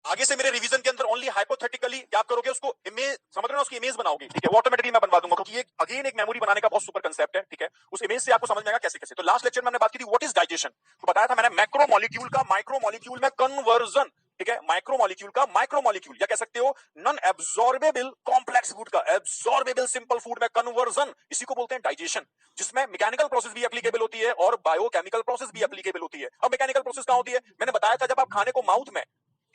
आगे से मेरे रिवीजन के अंदर ओनली हाइपोथेटिकली क्या आप करोगे, उसको इमेज समझ रहे हो ना, उसकी इमेज बनाओगे, ठीक है, वो ऑटोमेटिकली मैं बनवा दूंगा, क्योंकि ये अगेन एक मेमोरी बनाने का बहुत सुपर कांसेप्ट है, ठीक है, उस इमेज से आपको समझ में आएगा कैसे कैसे। तो लास्ट लेक्चर में हमने बात की थी व्हाट इज डाइजेशन, तो बताया था मैंने मैक्रो मॉलिक्यूल का माइक्रो मॉलिक्यूल में कन्वर्जन, ठीक है, माइक्रो मॉलिक्यूल का माइक्रो मॉलिक्यूल, या कह सकते हो नॉन एब्सॉर्बेबल कॉम्प्लेक्स फूड का एब्सॉर्बेबल सिंपल फूड में कन्वर्जन, इसी को बोलते हैं डाइजेशन, जिसमें मैकेनिकल प्रोसेस भी एप्लीकेबल होती है और बायोकेमिकल प्रोसेस भी एप्लीकेबल होती है। अब मैकेनिकल प्रोसेस कहां होती है, मैंने बताया था जब आप खाने को माउथ में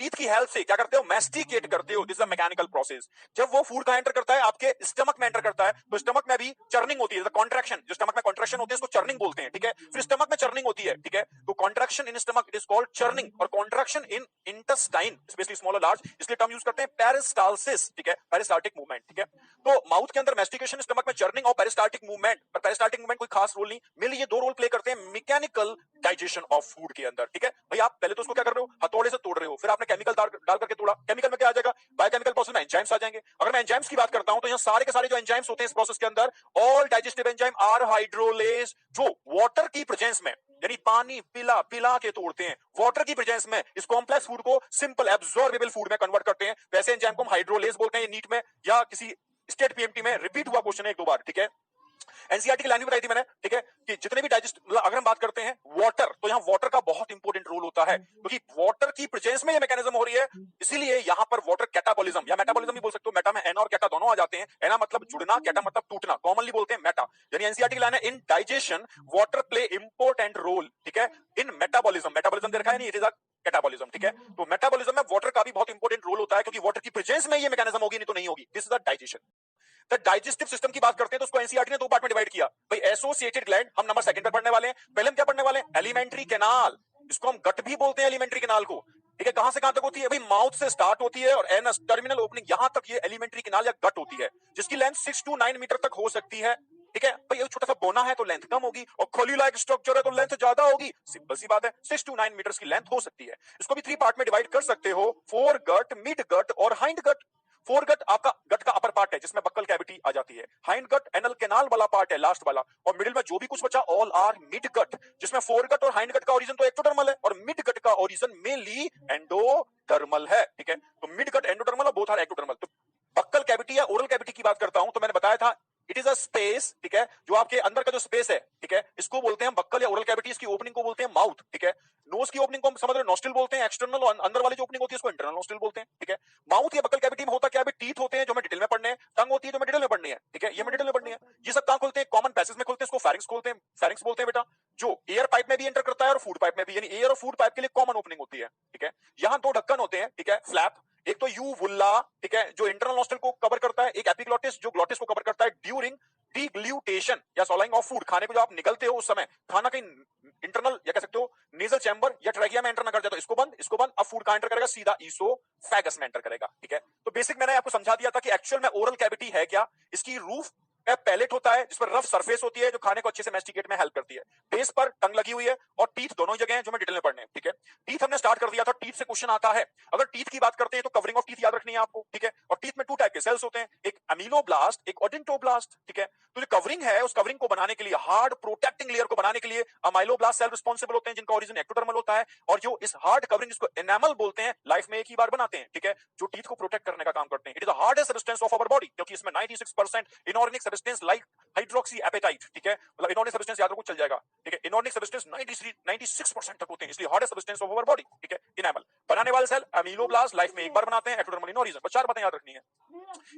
टीथ की हेल्प से क्या करते हो, मैस्टिकेट करते हो, this is a mechanical process. जब वो फूड का एंटर करता है आपके स्टमक में एंटर करता है, तो स्टमक में भी चर्निंग होती है, कॉन्ट्रैक्शन, जो स्टमक में कॉन्ट्रैक्शन होती है उसको चर्निंग बोलते हैं, ठीक है, फिर स्टमक में चर्निंग होती है, ठीक है, तो contraction in stomach it is called churning, और contraction in intestine specially small और लार्ज, इसलिए टर्म यूज करते हैं पेरिस्टालसिस, ठीक है, पेरिस्टाल्टिक मूवमेंट, ठीक है। तो माउथ के अंदर मैस्टिकेशन, स्टमक में चर्निंग और पेरिस्टाल्टिक मूवमेंट, पर पेरिस्टाल्टिक मूवमेंट कोई खास रोल नहीं, मेनली ये दो रोल प्ले करते हैं मैकेनिकल डाइजेशन ऑफ फूड के अंदर, ठीक है। भाई आप पहले तो उसको क्या कर रहे हो, हथौड़े से तोड़ रहे हो, फिर आपने केमिकल डाल करके तोड़ा, केमिकल में क्या आ जाएगा, बायोकेमिकल प्रोसेस में एंजाइम्स आ जाएंगे। अगर मैं एंजाइम्स की बात करता हूं तो यहाँ सारे के सारे जो एंजाइम्स होते हैं इस प्रोसेस के अंदर, all digestive enzyme are hydrolase, जो वाटर की प्रेजेंस में, यानी पानी पिला पिला के तोड़ते हैं, वाटर की प्रेजेंस में इस कॉम्प्लेक्स फूड को सिंपल एब्सॉर्बेबल फूड में कन्वर्ट करते हैं, वैसे एंजाइम को हम हाइड्रोलेज बोलते हैं। नीट में या किसी स्टेट पीएमटी में रिपीट हुआ क्वेश्चन है एक दो बार, ठीक है। एनसीईआरटी की लाइन भी बताई थी मैंने, ठीक है, कि जितने भी डाइजेस्ट, अगर हम बात करते हैं वाटर, तो यहाँ वाटर का बहुत इंपॉर्टेंट रोल होता है, क्योंकि वाटर की प्रेजेंस में ये मैकेनिज्म हो रही है, इसीलिए यहाँ पर वाटर कैटाबॉलिज्म या मेटाबॉलिज्म भी बोल सकते हो, मेटा में एना और कैटा दोनों आ जाते हैं, एना मतलब जुड़ना, कैटा मतलब टूटना, कॉमनली बोलते हैं मेटा, यानी एनसीईआरटी की लाइन है in digestion water play important role, ठीक है, इन मेटाबॉलिज्म, मेटाबॉलिज्म दे रखा है नहीं, इट इज अ कैटाबॉलिज्म, ठीक है, तो मेटाबॉलिज्म में वाटर का भी बहुत इंपॉर्टेंट रोल होता है, क्योंकि वाटर की प्रेजेंस में ये मैकेनिज्म होगी, नहीं तो नहीं होगी, दिस इज द डाइजेशन। तो डाइजेस्टिव सिस्टम की बात करते हैं तो उसको एनसीईआरटी ने दो पार्ट में डिवाइड किया, भाई एसोसिएटेड ग्लैंड हम नंबर सेकंड पर पढ़ने वाले हैं, पहले हम क्या पढ़ने वाले हैं, एलिमेंट्री कैनाल, इसको हम गट भी बोलते हैं एलिमेंट्री कैनाल को, ठीक है, कहां से कहां तक होती है, भाई माउथ से स्टार्ट होती है और एनस टर्मिनल ओपनिंग यहां तक ये एलिमेंट्री कैनाल या गट होती है, जिसकी लेंथ 6 to 9 मीटर तक हो सकती है, ठीक है, भाई छोटा सा बोना है तो लेंथ कम होगी, और खोली लाइक स्ट्रक्चर है तो लेंथ ज्यादा होगी, सिंपल सी बात है, 6 to 9 मीटर की लेंथ हो सकती है। इसको भी 3 पार्ट में डिवाइड कर सकते हो, फोर गट, मिड गट और हाइंड गट। फोर गट आपका गट का अपर पार्ट है जिसमें बक्कल कैविटी आ जाती है, हाइंड गट एनल कैनाल वाला पार्ट है लास्ट वाला, और मिडिल में जो भी कुछ बचा ऑल आर मिड गट, जिसमें फोर गट और हाइंड गट का ओरिजिन तो एक्टोडर्मल है और मिड गट का ओरिजिन मेनली एंडोडर्मल है, ठीक है, तो मिड गट एंडोडर्मल और बोथ आर एक्टोडर्मल। तो बक्कल कैविटी या ओरल कैविटी की बात करता हूं तो मैंने बताया था इट इज अ स्पेस, ठीक है, जो आपके अंदर का जो स्पेस है, ठीक है, इसको बोलते हैं बक्कल या ओरल कैविटी, इसकी ओपनिंग को बोलते हैं माउथ, ठीक है, नोज की ओपनिंग को हम समझ रहे हो नोस्ट्रिल बोलते हैं, एक्सटर्नल और अंदर वाली जो ओपनिंग होती है उसको इंटरनल नोस्ट्रिल बोलते हैं, ठीक है। माउथ या बक्कल कैविटी में होता क्या है, टीथ होते हैं जो हमें डिटेल में पढ़ने हैं, टंग होती है जो हमें डिटेल में पढ़नी है, ठीक है, ये हमें डिटेल में पढ़नी है, ये सब कहां खुलते हैं, कॉमन पैसेज में खुलते हैं, इसको फेरिंक्स खोलते हैं, फेरिंक्स बोलते हैं बेटा, जो एयर पाइप में भी एंटर करता है और फूड पाइप में भी, यानी एयर और फूड पाइप के लिए कॉमन ओपनिंग होती है, ठीक है। यहां दो ढक्कन होते हैं, ठीक है, फ्लैप, एक तो यू वुल्ला, ठीक है, जो इंटरनल नोस्ट्रिल को कवर करता है, एक एपिग्लॉटिस जो ग्लॉटिस को कवर करता है ड्यूरिंग डिग्लूटेशन या सॉलिंग ऑफ फूड, खाने को जब आप निकलते हो उस समय खाना कहीं इंटरनल या कह सकते हो नेजल चैम्बर या ट्रैकिया में एंटर ना कर जाए तो इसको बंद, अब फूड कहां एंटर करेगा, सीधा ईसोफेगस में एंटर करेगा, ठीक है। तो बेसिक मैंने आपको समझा दिया था कि एक्चुअल में ओरल कैविटी है क्या, इसकी रूफ पैलेट होता है जिस पर रफ सरफेस होती है जो खाने को अच्छे से मैस्टिकेट में हेल्प करती है, बेस पर टंग लगी हुई है और टीथ दोनों जगह हैं जो मैं डिटेल में पढ़ने हैं, ठीक है। टीथ हमने स्टार्ट कर दिया था, टीथ से क्वेश्चन आता है, अगर टीथ की बात करते हैं तो कवरिंग ऑफ टीथ याद रखनी है आपको, ठीक है, और टीथ में 2 टाइप के सेल्स होते हैं, एक अमीलोब्लास्ट एक ओडेंटोब्लास्ट, ठीक है। तो जो कवरिंग है उस कवरिंग को बनाने के लिए, हार्ड प्रोटेक्टिंग लेयर को बनाने के लिए अमाइलोब्लास्ट सेल रिस्पांसिबल होते हैं जिनका ओरिजिन एक्टोडर्मल होता है, और जो इस हार्ड कवरिंग इसको एनामल बोलते हैं, लाइफ में एक ही बार बनाते हैं, ठीक है, जो टीथ को प्रोटेक्ट करने का काम करते हैं। It is the hardest substance of our body, क्योंकि इसमें 96% inorganic substance like hydroxy apatite, ठीक है, मतलब इनऑर्गेनिक सब्सटेंस याद रखो चल जाएगा, ठीक है, इनऑर्गेनिक सब्सटेंस 96% तक होते हैं, इसलिए hardest substance of our body, ठीक है, इनेमल बनाने वाले सेल अमीलोब्लास्ट लाइफ में एक बार बनाते हैं, एक्टोडर्मल इन ओरिजिन, बस 4 बातें याद रखनी है।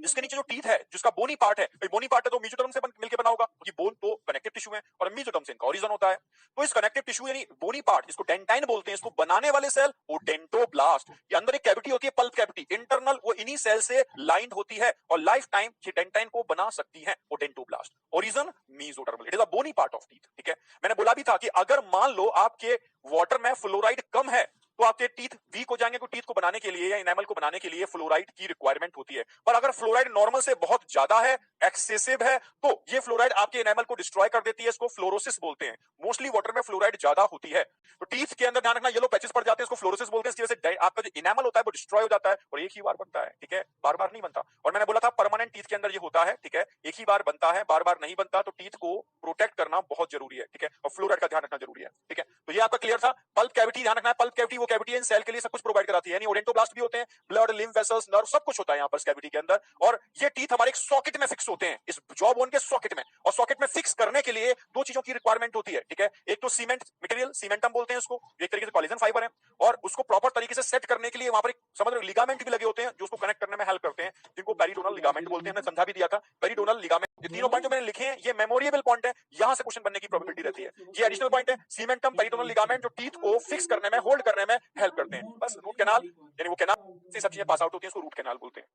इसके नीचे जो टीथ है जिसका बोनी पार्ट है, बोनी पार्ट है तो मेसोडर्म से मिलकर बना होगा, क्योंकि बोन तो कनेक्टिव टिश्यू है और मेसोडर्म से इनका ओरिजिन होता है, तो इस कनेक्टिव टिश्यू यानी बोनी पार्ट, इसको डेंटाइन बोलते हैं, इसको बनाने वाले सेल ओडेंटोब्लास्ट, ये अंदर एक कैविटी होती है पल्प कैविटी इंटरनल, वो इन्हीं सेल से लाइंड होती है और लाइफ टाइम ये डेंटाइन को बना सकती है, odontoblast, origin mesodermal, it is a bony part of teeth, ठीक है। मैंने बोला भी था कि अगर मान लो आपके वाटर में फ्लोराइड कम है तो आपके टीथ वीक हो जाएंगे, क्योंकि टीथ को बनाने के लिए या इनेमल को बनाने के लिए फ्लोराइड की रिक्वायरमेंट होती है, पर अगर फ्लोराइड नॉर्मल से बहुत ज्यादा है, एक्सेसिव है, तो ये फ्लोराइड आपके इनेमल को डिस्ट्रॉय कर देती है, इसको फ्लोरोसिस बोलते हैं, मोस्टली वाटर में फ्लोराइड ज्यादा होती है, तो टीथ के अंदर ध्यान रखना येलो पैचेस पड़ जाते हैं, इसको फ्लोरोसिस बोलते हैं, इसकी वजह से आपका जो इनेमल होता है वो डिस्ट्रॉय हो जाता है और एक ही बार बनता है, ठीक है, बार बार नहीं बनता, और मैंने बोला था परमानेंट टीथ के अंदर ये होता है, ठीक है, एक ही बार बनता है, बार बार नहीं बनता, तो टीथ को प्रोटेक्ट करना बहुत जरूरी है, ठीक है, और फ्लोराइड का ध्यान रखना जरूरी है, ठीक है। तो ये आपका क्लियर था। पल्प कैविटी ध्यान रखना है, पल्प कैविटी वो कैविटी इन सेल के लिए सब कुछ प्रोवाइड कराती है, यानी ओडेंटोब्लास्ट भी होते हैं, ब्लड, लिम्फ वेसल्स, नर्व सब कुछ होता है यहाँ पर कैविटी के अंदर। और ये टीथ हमारे एक सॉकेट में फिक्स होते हैं, इस जॉ बोन के सॉकेट में, और सॉकेट में फिक्स करने के लिए दो चीजों की रिक्वायरमेंट होती है, ठीक है। एक तो सीमेंट मटेरियल, सीमेंटम बोलते हैं इसको, एक तरीके से कोलेजन फाइबर है, और उसको प्रॉपर तरीके से सेट करने के लिए वहां पर समझ रहे लिगामेंट भी लगे होते हैं जो उसको कनेक्ट करने में हेल्प करते हैं, जिनको पेरिडोनल लिगामेंट बोलते हैं। हमने समझा भी दिया था पेरिडोनल लिगामेंट। ये तीनों पॉइंट जो मैंने लिखे हैं ये मेमोरेबल पॉइंट है, यहां से क्वेश्चन बनने की प्रोबेबिलिटी रहती है। ये एडिशनल पॉइंट है, सीमेंटम, पेरिडोनल लिगामेंट, जो टीथ को फिक्स करने में, होल्ड करने में हेल्प करते हैं। बस रूट कैनाल, यानी वो कैनाल से सब चीजें पास आउट होती हैं, उसको रूट कैनाल बोलते हैं।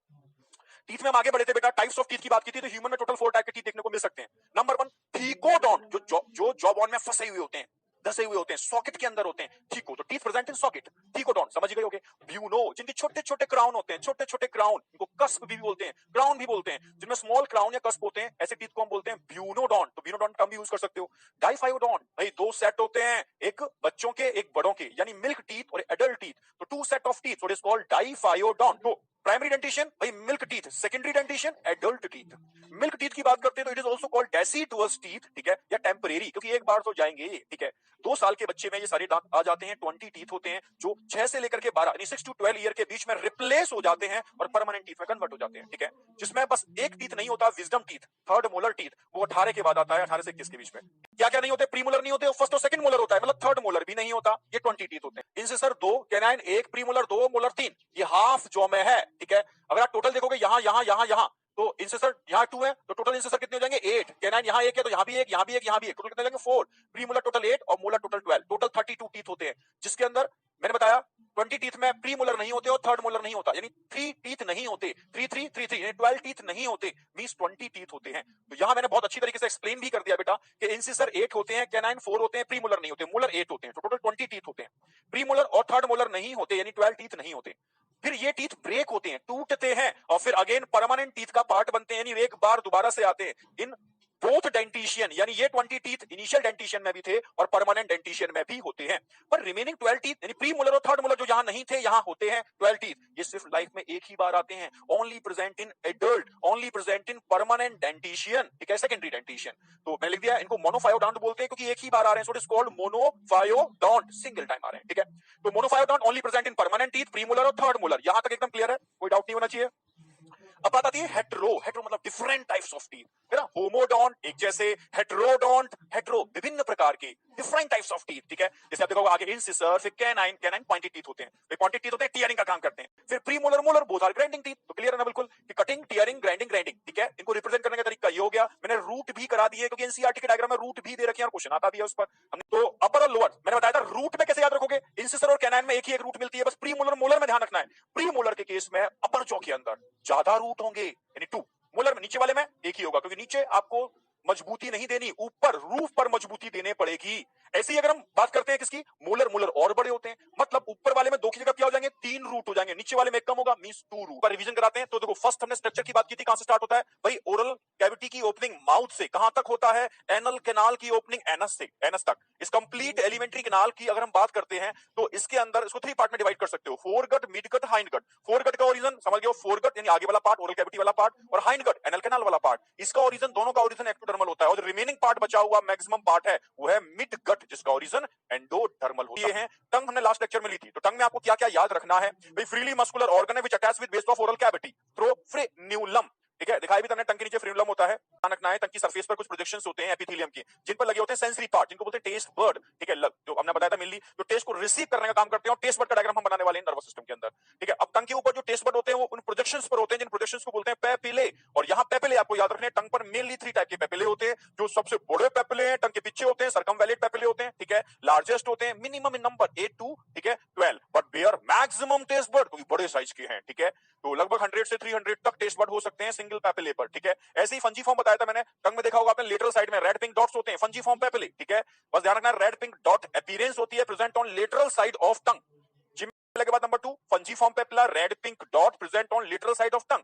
टीथ में हम आगे बढ़े थे बेटा, टाइप्स ऑफ टीथ की बात की थी, तो ह्यूमन में टोटल 4 टाइप के टीथ देखने को मिल सकते हैं। नंबर 1 थीकोडॉन, जो जॉ बोन में फंसे हुए होते हैं, धसे हुए होते हैं, सॉकेट के अंदर होते हैं। थीको तो teeth present in socket, thecodont समझ गए होंगे। ब्यूनो, जिनके छोटे छोटे क्राउन होते हैं, छोटे छोटे क्राउन, इनको कस्प भी बोलते हैं, क्राउन भी बोलते हैं, जिनमें स्मॉल क्राउन या कस्प होते हैं, ऐसे टीथ को हम बोलते हैं ब्यूनोडॉन। तो ब्यूनोडॉन टर्म भी यूज कर सकते हो। डाइफायोडॉन, भाई दो सेट होते हैं, एक बच्चों के एक बड़ों के, यानी मिल्क टीथ और एडल्ट टीथ, तो two set of teeth, so it is called diphyodont. तो प्राइमरी डेंटिशन भाई milk teeth, secondary dentition adult teeth. Milk teeth की बात करते हैं तो it is also called deciduous teeth, ठीक है, या टेम्परेरी, क्योंकि एक बार तो जाएंगे, ठीक है। 2 साल के बच्चे में ये सारे दांत आ जाते हैं। 20 टीथ होते हैं जो 6 से लेकर के 12 यानी 6 टू 12 ईयर के बीच में रिप्लेस हो जाते हैं और परमानेंट टीथ में कन्वर्ट हो जाते हैं, ठीक है। जिसमें बस एक टीथ नहीं होता, wisdom teeth, third molar teeth, वो 18 के बाद आता है, 18 से 21 के बीच में। क्या क्या नहीं होते, प्रीमोलर नहीं होते, फर्स्ट और सेकंड मोलर होता है, मतलब थर्ड मोलर भी नहीं होता, ये 20 टीथ होते हैं। इंसिसर 2, कैनाइन 1, प्रीमोलर 2, मोलर 3, ये हाफ जॉ में है, ठीक है। अगर आप टोटल देखोगे यहाँ यहाँ यहाँ यहाँ, तो इंसिसर यहाँ 2 है, तो टोटल इंसिसर कितने हो जाएंगे 8। कैनाइन यहाँ 1 है, तो यहाँ भी 1, यहाँ भी 1, यहाँ भी 1, टोटल कितने हो जाएंगे 4। प्रीमोलर टोटल 8 और मोलर टोटल 12, टोटल 32 टीथ होते हैं, जिसके अंदर मैंने बताया 20 टीथ में प्री मोलर नहीं होते और थर्ड मोलर नहीं होता, यानी 3 टीथ नहीं होते, 3 3 3 3 यानी 12 टीथ नहीं होते, मींस 20 टीथ होते हैं। तो यहां मैंने बहुत अच्छी तरीके से एक्सप्लेन भी कर दिया बेटा कि इंसिसर 8 होते हैं, कैनाइन 4 होते हैं, प्री मोलर नहीं होते, मोलर 8 होते हैं, तो टोटल 20 टीथ होते हैं। प्री मोलर और थर्ड मोलर नहीं होते, यानी 12 टीथ नहीं होते। फिर ये टीथ ब्रेक होते हैं, टूटते हैं, और फिर अगेन परमानेंट टीथ का पार्ट बनते हैं, यानी एक बार दोबारा से आते हैं। इन बोथ डेंटिशियन, यानी ये 20 टीथ इनिशियल डेंटिशियन में भी थे और परमानेंट डेंटिशियन में भी होते हैं, पर रिमेनिंग 12 टीथ यानी प्री मोलर और थर्ड मोलर जो यहां नहीं थे यहां होते हैं 12 टीथ, ये सिर्फ लाइफ में एक ही बार आते हैं। Only present in adult, only present in permanent dentition, ठीक है, सेकेंडरी डेंटिशियन। तो मैंने लिख दिया इनको मोनोफायोडोंट बोलते हैं क्योंकि एक ही बार आ रहे हैं, so it is called monophyodont, single time आ रहे हैं, ठीक है। तो monophyodont only present in permanent teeth, premolar और थर्ड मोलर, यहां तक एकदम क्लियर है, कोई डाउट नहीं होना चाहिए। अब बात आती है हेटेरो, हेटेरो मतलब डिफरेंट टाइप्स ऑफ टीथ, है ना। होमोडोंट एक जैसे, हेटेरोडोंट, हेटेरो विभिन्न प्रकार के, डिफरेंट टाइप्स ऑफ टीथ, ठीक है। जैसे आप देखोगे आगे इंसिसर, फिर कैनाइन, कैनाइन पॉइंटेड टीथ होते हैं, वे पॉइंटेड टीथ होते हैं, टीयरिंग का काम करते हैं। फिर premolar, molar both are grinding teeth, तो क्लियर है ना बिल्कुल कि कटिंग, टीयरिंग, ग्राइंडिंग, ग्राइंडिंग, ठीक है। इनको रिप्रेजेंट करने का तरीका ये हो गया। मैंने रूट भी करा दिए क्योंकि एनसीईआरटी के डायग्राम में रूट भी दे रखे हैं और क्वेश्चन आता भी है उस पर। हमने तो अपर और लोअर मैंने बताया था, रूट में कैसे याद रखोगे, इंसिसर और कैनाइन में एक ही एक रूट मिलती है, बस प्रीमोलर, मोलर में ध्यान रखना है। प्रीमोलर के केस में अपर जॉ के अंदर ज्यादा रूट होंगे, यानी 2। मोलर में, नीचे वाले में एक ही होगा, क्योंकि नीचे आपको मजबूती नहीं देनी, ऊपर रूफ पर मजबूती देने पड़ेगी। ऐसे ही अगर हम बात करते हैं किसकी, मोलर, मोलर और बड़े होते हैं, मतलब ऊपर वाले में 2 की जगह क्या हो जाएंगे, 3 रूट हो जाएंगे, नीचे वाले में एक कम होगा, मींस 2 रूट। पर रिवीजन कराते हैं तो देखो, फर्स्ट हमने स्ट्रक्चर की बात की थी, कहां से स्टार्ट होता है भाई, ओरल कैविटी की ओपनिंग माउथ से कहां तक होता है, एनल कैनाल की ओपनिंग एनस से एनस तक। इस कंप्लीट एलिमेंट्री कैनाल की अगर हम बात करते हैं तो इसके अंदर इसको 3 पार्ट में डिवाइड कर सकते हो, फोरगट, मिडगट, हाइंडगट। फोरगट का ओरिजिन समझ गए, फोरगट यानी आगे वाला पार्ट, ओरल कैविटी वाला पार्ट, और हाइंडगट एनल कैनाल वाला पार्ट। इसका ओरिजिन, दोनों का ओरिजिन एक्टोडर्मल होता है, और रिमेनिंग पार्ट बचा हुआ मैक्सिमम पार्ट है वो है मिडगट, जिसका ओरिजिन एंडोडर्मल होता है। टंग हमने लास्ट लेक्चर में ली थी, तो टंग में आपको क्या क्या याद रखना है भाई, फ्रीली मस्कुलर ऑर्गन है which attach with base of oral cavity through frenulum, ठीक है। दिखाई भी तुमने, टंग के नीचे फ्रेन्यूलम होता है, ध्यान रखना है। टंग की सरफेस पर कुछ प्रोजेक्शंस होते हैं एपिथेलियम के, जिन पर लगे होते हैं सेंसरी पार्ट, जिनको बोलते हैं टेस्ट बर्ड, ठीक है, जो हमने बताया था मेनली जो टेस्ट को रिसीव करने का काम करते हैं, और टेस्ट बर्ड का डायग्राम हम बनाने वाले हैं नर्वस सिस्टम के अंदर, ठीक है। अब टंग के ऊपर जो टेस्ट बर्ड होते हैं वो उन प्रोजेक्शंस पर होते हैं, जिन प्रोजेक्शंस को बोलते हैं पेपिले, और यहाँ पेपिले आपको याद रखने, टंग पर मेनली 3 टाइप के पेपिले होते हैं। जो सबसे बड़े पेपिले हैं टंग के पीछे होते हैं, सर्कमवैलिएट पेपिले होते हैं, ठीक है, लार्जेस्ट होते हैं, मिनिमम इन नंबर 8 to, ठीक है, 12, but bear maximum taste bud क्योंकि बड़े साइज के हैं, ठीक है, तो लगभग 100 से 300 तक टेस्ट बर्ड हो सकते हैं सिंगल पेपिले पर, ठीक है। ऐसे ही फंजीफॉर्म बताया था मैंने, टंग में देखा होगा आपने, लेटरल साइड में रेड पिंक डॉट्स होते हैं, फंजीफॉर्म पेपिले, ठीक है। बस ध्यान रखना, रेड पिंक डॉट अपीयरेंस होती है present on lateral side of tongue. जिम के बाद number 2 fungiform papilla, red pink dot present on lateral side of tongue.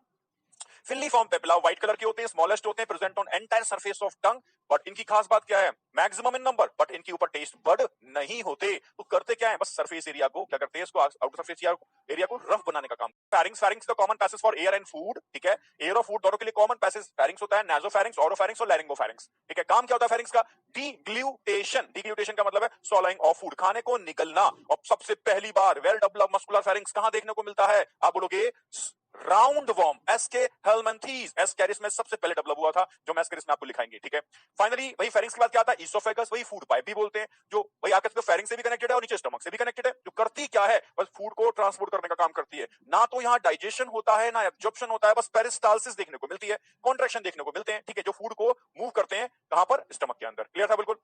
Filiform papilla white colour के होते हैं, स्मॉलेस्ट होते हैं, present on entire surface of tongue, but इनकी खास बात क्या है, मैक्सिमम इन नंबर, बट इनके ऊपर टेस्ट बर्ड नहीं होते। तो करते क्या है, बस सरफेस एरिया को क्या करते हैं, इसको आउटर सरफेस एरिया को रफ बनाने का काम। pharynx, pharynx the common passage for air and food, ठीक है, air और food दोनों के लिए common passage pharynx होता है, nasopharynx, oropharynx और laryngopharynx, ठीक है। काम क्या होता है pharynx का? Deglutation, deglutation का मतलब है swallowing of food, खाने को निगलना। और सबसे पहली बार well developed muscular pharynx कहां देखने को मिलता है? आप बोलोगे राउंड वर्म, एस्के हेलमिंथीज, एस्केरिस में सबसे पहले डेवलप हुआ था, जो मैं एस्केरिस में आपको लिखाएंगे, ठीक है। फाइनली वही फेरिंक्स के बाद क्या आता है? इसोफेगस, वही फूड पाइप भी बोलते हैं, जो वही आपके फेरिंक्स से भी कनेक्टेड है और नीचे स्टमक से भी कनेक्टेड है। जो करती क्या है? बस फूड को ट्रांसपोर्ट करने का काम करती है। ना तो यहाँ डाइजेशन होता है, ना एब्जॉर्प्शन होता है, बस पेरिस्टालसिस देखने को मिलती है, कॉन्ट्रैक्शन देखने को मिलते हैं, ठीक है, जो फूड को मूव करते हैं कहां पर? स्टमक के अंदर। क्लियर था बिल्कुल?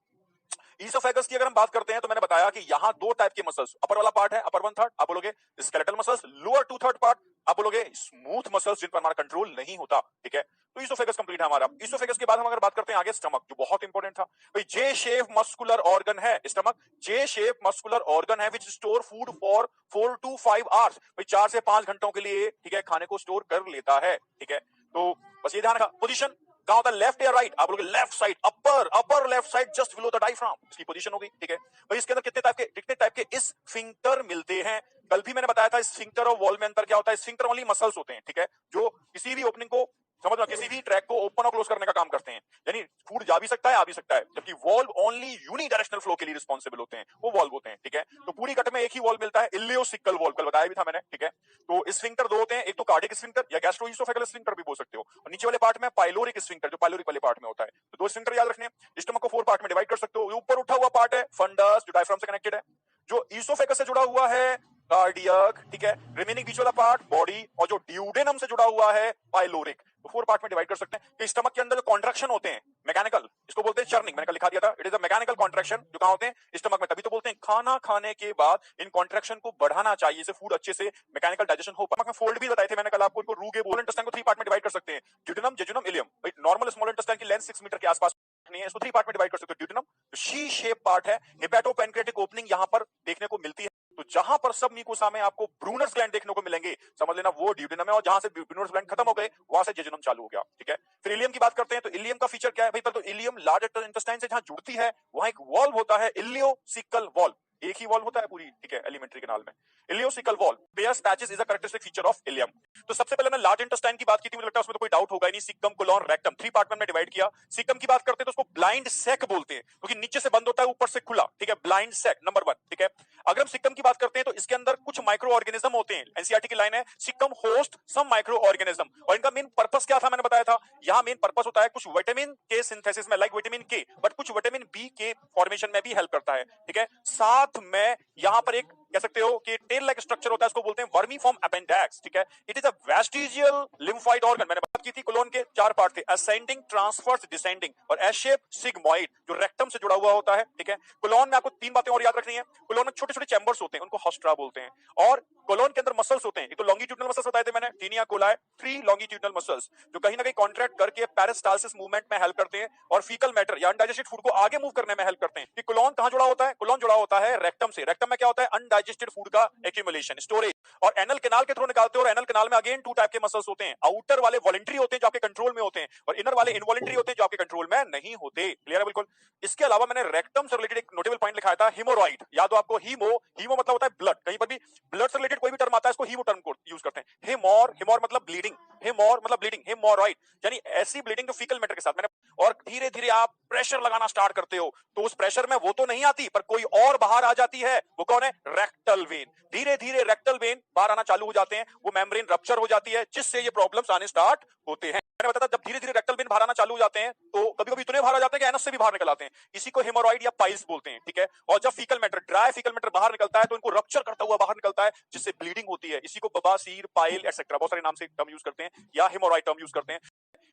ईसोफेगस की अगर हम बात करते हैं तो मैंने बताया कि यहां दो टाइप के मसल्स, अपर वाला पार्ट है अपर वन थर्ड, आप बोलोगे skeletal muscles, lower two third part आप बोलोगे स्मूथ मसल्स जिन पर हमारा कंट्रोल नहीं होता, ठीक है। तो ईसोफेगस कंप्लीट है हमारा। ईसोफेगस के बाद हम अगर बात करते हैं आगे स्टमक, जो बहुत इंपॉर्टेंट था भाई। जे शेप मस्कुलर ऑर्गन है stomach, J shape muscular organ है which store food for 4 to 5 hours, भाई 4 से 5 घंटों के लिए, ठीक है, खाने को स्टोर कर लेता है, ठीक है। तो बस ये ध्यान रखा। पोजीशन कहां होता है? लेफ्ट या राइट? आप बोलोगे left side, upper left side just below the diaphragm, इसकी पोजीशन हो गई, ठीक है। भाई इसके अंदर कितने टाइप के स्फिंक्टर मिलते हैं? कल भी मैंने बताया था स्फिंक्टर और वॉल में अंतर क्या होता है। स्फिंक्टर ओनली मसल्स होते हैं, ठीक है, जो किसी भी ओपनिंग को, समझ लो, किसी भी ट्रैक को ओपन और क्लोज करने का काम करते हैं, यानी फूड जा भी सकता है आ भी सकता है, जबकि वॉल्व ओनली यूनिडायरेक्शनल फ्लो के लिए रिस्पॉन्सिबल होते हैं, वो वॉल्व होते हैं, ठीक है। तो पूरी कट में एक ही वॉल्व मिलता है, इलियोसिकल वॉल्व, कल बताया भी था मैंने, ठीक है। तो स्फिंक्टर दो होते हैं, एक तो कार्डिक स्फिंक्टर या गैस्ट्रोइसोफेगल स्फिंक्टर भी बोल सकते हो, और नीचे वाले पार्ट में पाइलोरिक स्फिंक्टर, जो पाइलोरिक वाले पार्ट में होता है। तो दो स्फिंक्टर याद रखने हैं। स्टमक को 4 पार्ट में डिवाइड कर सकते हो। ऊपर उठा हुआ पार्ट है फंडस, जो डायफ्राम से कनेक्टेड है, जो ईसोफेगस से जुड़ा हुआ है कार्डियक, ठीक है। रिमेनिंग बीच वाला पार्ट बॉडी, और जो ड्यूडेनम से जुड़ा हुआ है पाइलोरिक। तो 4 पार्ट में डिवाइड कर सकते हैं। कि स्टमक के अंदर जो कॉन्ट्रैक्शन होते हैं मैकेनिकल, इसको बोलते हैं चर्निंग, मैंने कल लिखा दिया था, it is a mechanical contraction, जो कहां होते हैं? स्टमक में। तभी तो बोलते हैं खाना खाने के बाद इन कॉन्ट्रैक्शन को बढ़ाना चाहिए, इससे फूड अच्छे से मैकेनिकल डाइजेशन हो पाए। फोल्ड भी बताए थे मैंने कल आपको, इनको रूगे बोल इंटेस्टाइन को 3 पार्ट में डिवाइड कर सकते हैं, duodenum, jejunum, ileum. Normal small intestine की लेंथ 6 मीटर के आसपास नहीं है, इसको 3 पार्ट में डिवाइड कर सकते हो। ड्यूडेनम जो शी शेप पार्ट है, हेपेटोपेनक्रेटिक ओपनिंग यहां पर देखने को मिलती है। तो जहां पर सब म्यूकोसा में आपको ब्रूनर्स ग्लैंड देखने को मिलेंगे, समझ लेना वो ड्यूडेनम है, और जहां से ब्रूनर्स ग्लैंड खत्म हो गए वहां से जेजुनम चालू हो गया, ठीक है। फिर इलियम की बात करते हैं, तो इलियम का फीचर क्या है भाई? तो इलियम लार्ज इंटेस्टाइन से जहां जुड़ती है वहां एक वॉल्व होता है, इलियोसिकल वॉल्व, एक ही वॉल्व होता है पूरी, ठीक है, एलिमेंट्री कैनाल में। Ileocecal valve Peyer's patches is a characteristic feature of ileum. तो सबसे पहले मैं लार्ज इंटेस्टाइन की बात की थी, मुझे लगता है उसमें तो कोई डाउट होगा ही नहीं। सिक्कम, कोलोन, रेक्टम, 3 पार्ट में हमने डिवाइड किया। सिक्कम की बात करते हैं तो उसको ब्लाइंड सैक बोलते हैं, क्योंकि नीचे से बंद होता है ऊपर से खुला, ठीक है, ब्लाइंड सैक नंबर 1, ठीक है। अगर हम सिक्कम की बात करते हैं तो इसके अंदर कुछ माइक्रो ऑर्गेनिज्म होते हैं, एनसीईआरटी की लाइन है, caecum host some micro organism, और इनका मेन पर्पस क्या था मैंने बताया था। यहां मेन पर्पस होता है कुछ विटामिन के सिंथेसिस में, लाइक विटामिन के, बट कुछ विटामिन बी के फॉर्मेशन में भी हेल्प करता है, ठीक है। साथ में यहां पर एक कह सकते हो कि टेल लाइक स्ट्रक्चर होता है, इसको बोलते हैं वर्मीफॉर्म अपेंडेक्स, ठीक है। It is a vestigial lymphoid organ, मैंने बात की थी, कोलोन के 4 पार्ट थे, असेंडिंग, ट्रांसवर्स, डिसेंडिंग, और एस शेप सिग्मोइड, जो रेक्टम से जुड़ा हुआ होता है, ठीक है। कोलोन में आपको 3 बातें और याद रखनी है। कोलोन में छोटे छोटे चैम्बर्स होते हैं, उनको हॉस्ट्रा बोलते हैं, और कोलोन के अंदर मसल्स होते हैं। एक तो लॉन्गिट्यूडनल मसल्स बताए थे मैंने, टीनिया कोलाई, 3 लॉन्गिट्यूडनल मसल्स, जो कहीं ना कहीं कॉन्ट्रैक्ट करके पेरिस्टालसिस मूवमेंट में हेल्प करते हैं, और फीकल मैटर या अनडाइजेस्टेड फूड को आगे मूव करने में हेल्प करते हैं। कि कोलोन कहां जुड़ा होता है? कोलोन जुड़ा होता है रेक्टम से। रेक्टम में क्या होता है? अनडाइजेस्टेड फूड का एक्यूमुलेशन, स्टोरेज, और एनल कैनाल के थ्रू निकालते हो, और एनल कैनाल में अगेन 2 टाइप के मसल्स होते हैं। आउटर वाले वॉलंटरी होते हैं जो आपके कंट्रोल में होते हैं, और इनर वाले इनवॉलंटरी होते हैं जो आपके कंट्रोल में नहीं होते। क्लियर है बिल्कुल? इसके अलावा मैंने रेक्टम से रिलेटेड एक नोटेबल पॉइंट लिखा था, हिमोरॉइड, याद हो आपको? हीमो मतलब होता है ब्लड, कहीं पर भी ब्लड से रिलेटेड कोई भी टर्म आता है इसको हीमो टर्म को यूज करते हैं। हिमोर मतलब ब्लीडिंग, हिमोर मतलब ब्लीडिंग, हिमोरॉइड यानी ऐसी ब्लीडिंग जो फीकल मैटर के साथ मैंने, और धीरे धीरे आप प्रेशर लगाना स्टार्ट करते हो तो उस प्रेशर में वो तो नहीं आती पर कोई और बाहर आ जाती है, वो कौन है? Rectal vein. धीरे धीरे रेक्टल वेन बाहर आना चालू हो जाते हैं, वो मेम्ब्रेन रप्चर हो जाती है, जिससे ये प्रॉब्लम्स आने स्टार्ट होते हैं। मैंने बताया था जब धीरे धीरे रेक्टल वेन बाहर आना चालू हो जाते हैं तो कभी कभी इतने बाहर आ जाते हैं कि एनस से भी बाहर निकल आते हैं, इसी को हेमोरॉइड या पाइल्स बोलते हैं, ठीक है। और जब faecal matter, dry faecal matter बाहर निकलता है तो इनको रप्चर करता हुआ बाहर निकलता है, जिससे ब्लीडिंग होती है, इसी को बवासीर, पाइल एक्सेट्रा बहुत सारे नाम से टर्म यूज करते हैं, या हेमोरॉइड टर्म यूज करते हैं।